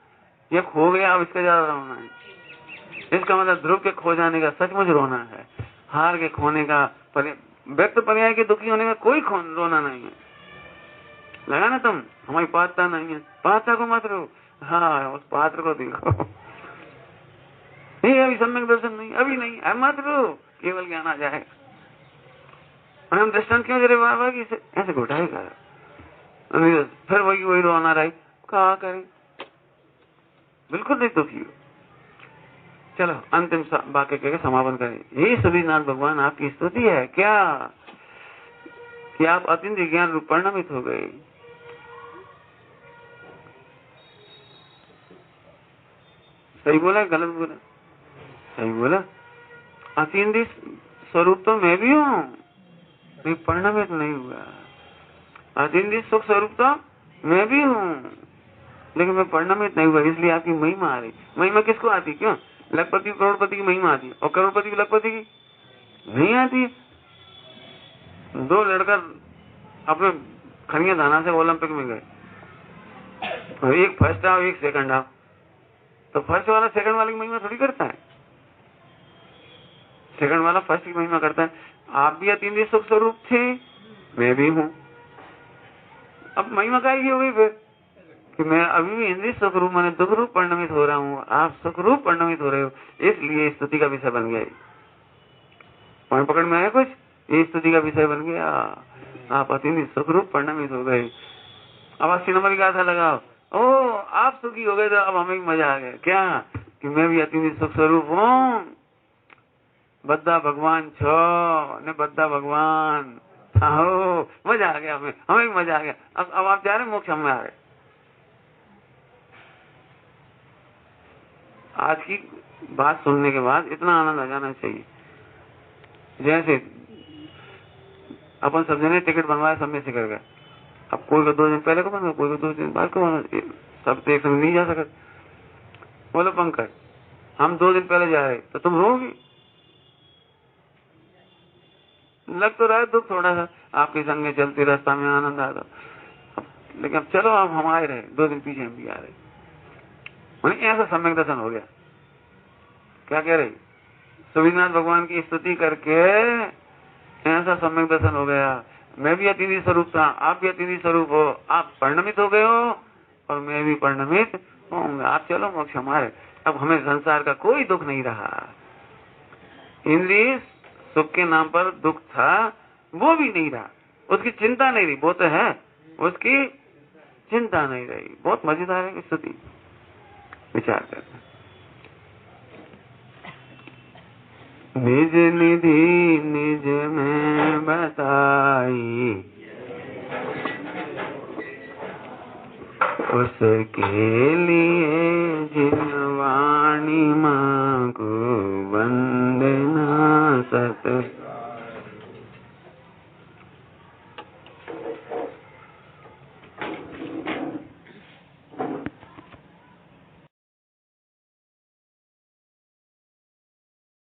[SPEAKER 1] ये खो गया अब इसका ज्यादा रोना है। इसका मतलब ध्रुव के खो जाने का सचमुच रोना है, हार के खोने का, व्यक्त पर्याय के दुखी होने का कोई रोना नहीं है। लगा ना तुम, हमारी पात्रता नहीं है, पात्रता को मत रो, हाँ उस पात्र को देखो, नहीं अभी सम्यक दर्शन नहीं, अभी नहीं, अब मत रो, केवल ज्ञान आ जाएगा। और हम दृष्टांत क्यों दे रहे बाबा की, ऐसे घुटाएगा, फिर वही रोना रही, कहा करें, बिल्कुल नहीं दुखी हो। चलो अंतिम वाक्य कहकर समापन करें। हे सुधीनाथ भगवान, आपकी स्तुति है क्या कि आप अत्यंत ज्ञान रूप परिणमित हो गए। सही बोला गलत बोला? सही बोला। अतीन्द्रिय स्वरूप तो मैं भी हूँ, परिणमित नहीं हुआ। अतीन्द्रिय सुख स्वरूप तो मैं भी हूँ, लेकिन मैं परिणमित नहीं हुआ, इसलिए आपकी महिमा आ रही। महिमा किसको आती, क्यों? लखपति करोड़पति की महिमा आती है, और करोड़पति की लखपति की नहीं आती है। 2 लड़का अपने खनिया दाना से ओलंपिक में गए, और एक फर्स्ट आओ एक सेकंड आओ, तो फर्स्ट वाला सेकंड वाले की महिमा थोड़ी करता है, सेकंड वाला फर्स्ट की महिमा करता है। आप भी अतीन्द्रिय सुख स्वरूप थे, मैं भी हूँ, अब महिमा काय की हो गई फिर कि मैं अभी भी इंद्रिय सुख रूप मैंने दुख रूप परिणमित हो रहा हूँ, आप सुख रूप परिणमित हो रहे हो, इसलिए स्तुति का विषय बन गया। पॉइंट पकड़ में आया कुछ? ये स्तुति का विषय बन गया, आप अतीन्द्रिय सुख रूप परिणमित हो गए। अब 80 नंबर की गाथा लगाओ, ओ आप सुखी हो गए तो अब हमें भी मजा आ गया, क्या कि मैं भी अतीन्द्रिय सुख स्वरूप हूँ, बद्दा भगवान छो ने बद्दा भगवान आओ, मजा आ गया, हमें भी मजा आ गया। अब आप जा रहे मोक्ष में आ रहे। आज की बात सुनने के बाद इतना आनंद आ जाना चाहिए। जैसे अपन सब जने टिकट बनवाया, सब में से कर गए। अब कोई को 2 दिन पहले को बना, कोई को 2 दिन बाद को बना, सब तो एक संग नहीं जा सकते। बोलो पंकज, हम 2 दिन पहले जा रहे तो तुम रोगी, लग तो रहा है दुख थोड़ा सा, आपके संग चलती रास्ता में आनंद आता। लेकिन अब चलो, अब हम आए रहे 2 दिन पीछे हम भी आ रहे। ऐसा सम्यक दर्शन हो गया। क्या कह रही? सुविनाथ भगवान की स्तुति करके ऐसा सम्यक दर्शन हो गया। मैं भी अतिथि स्वरूप था, आप भी अतिथि स्वरूप हो। आप परिणमित हो गए हो और मैं भी परिणमित होऊंगा। आप चलो मोक्ष हमारे। अब हमें संसार का कोई दुख नहीं रहा। इंद्रिय सुख के नाम पर दुख था, वो भी नहीं रहा, उसकी चिंता नहीं रही। वो तो है, उसकी चिंता नहीं रही। बहुत मजेदार है स्तुति, विचार करना। निज निधि निज में बताई, उसके लिए जिनवा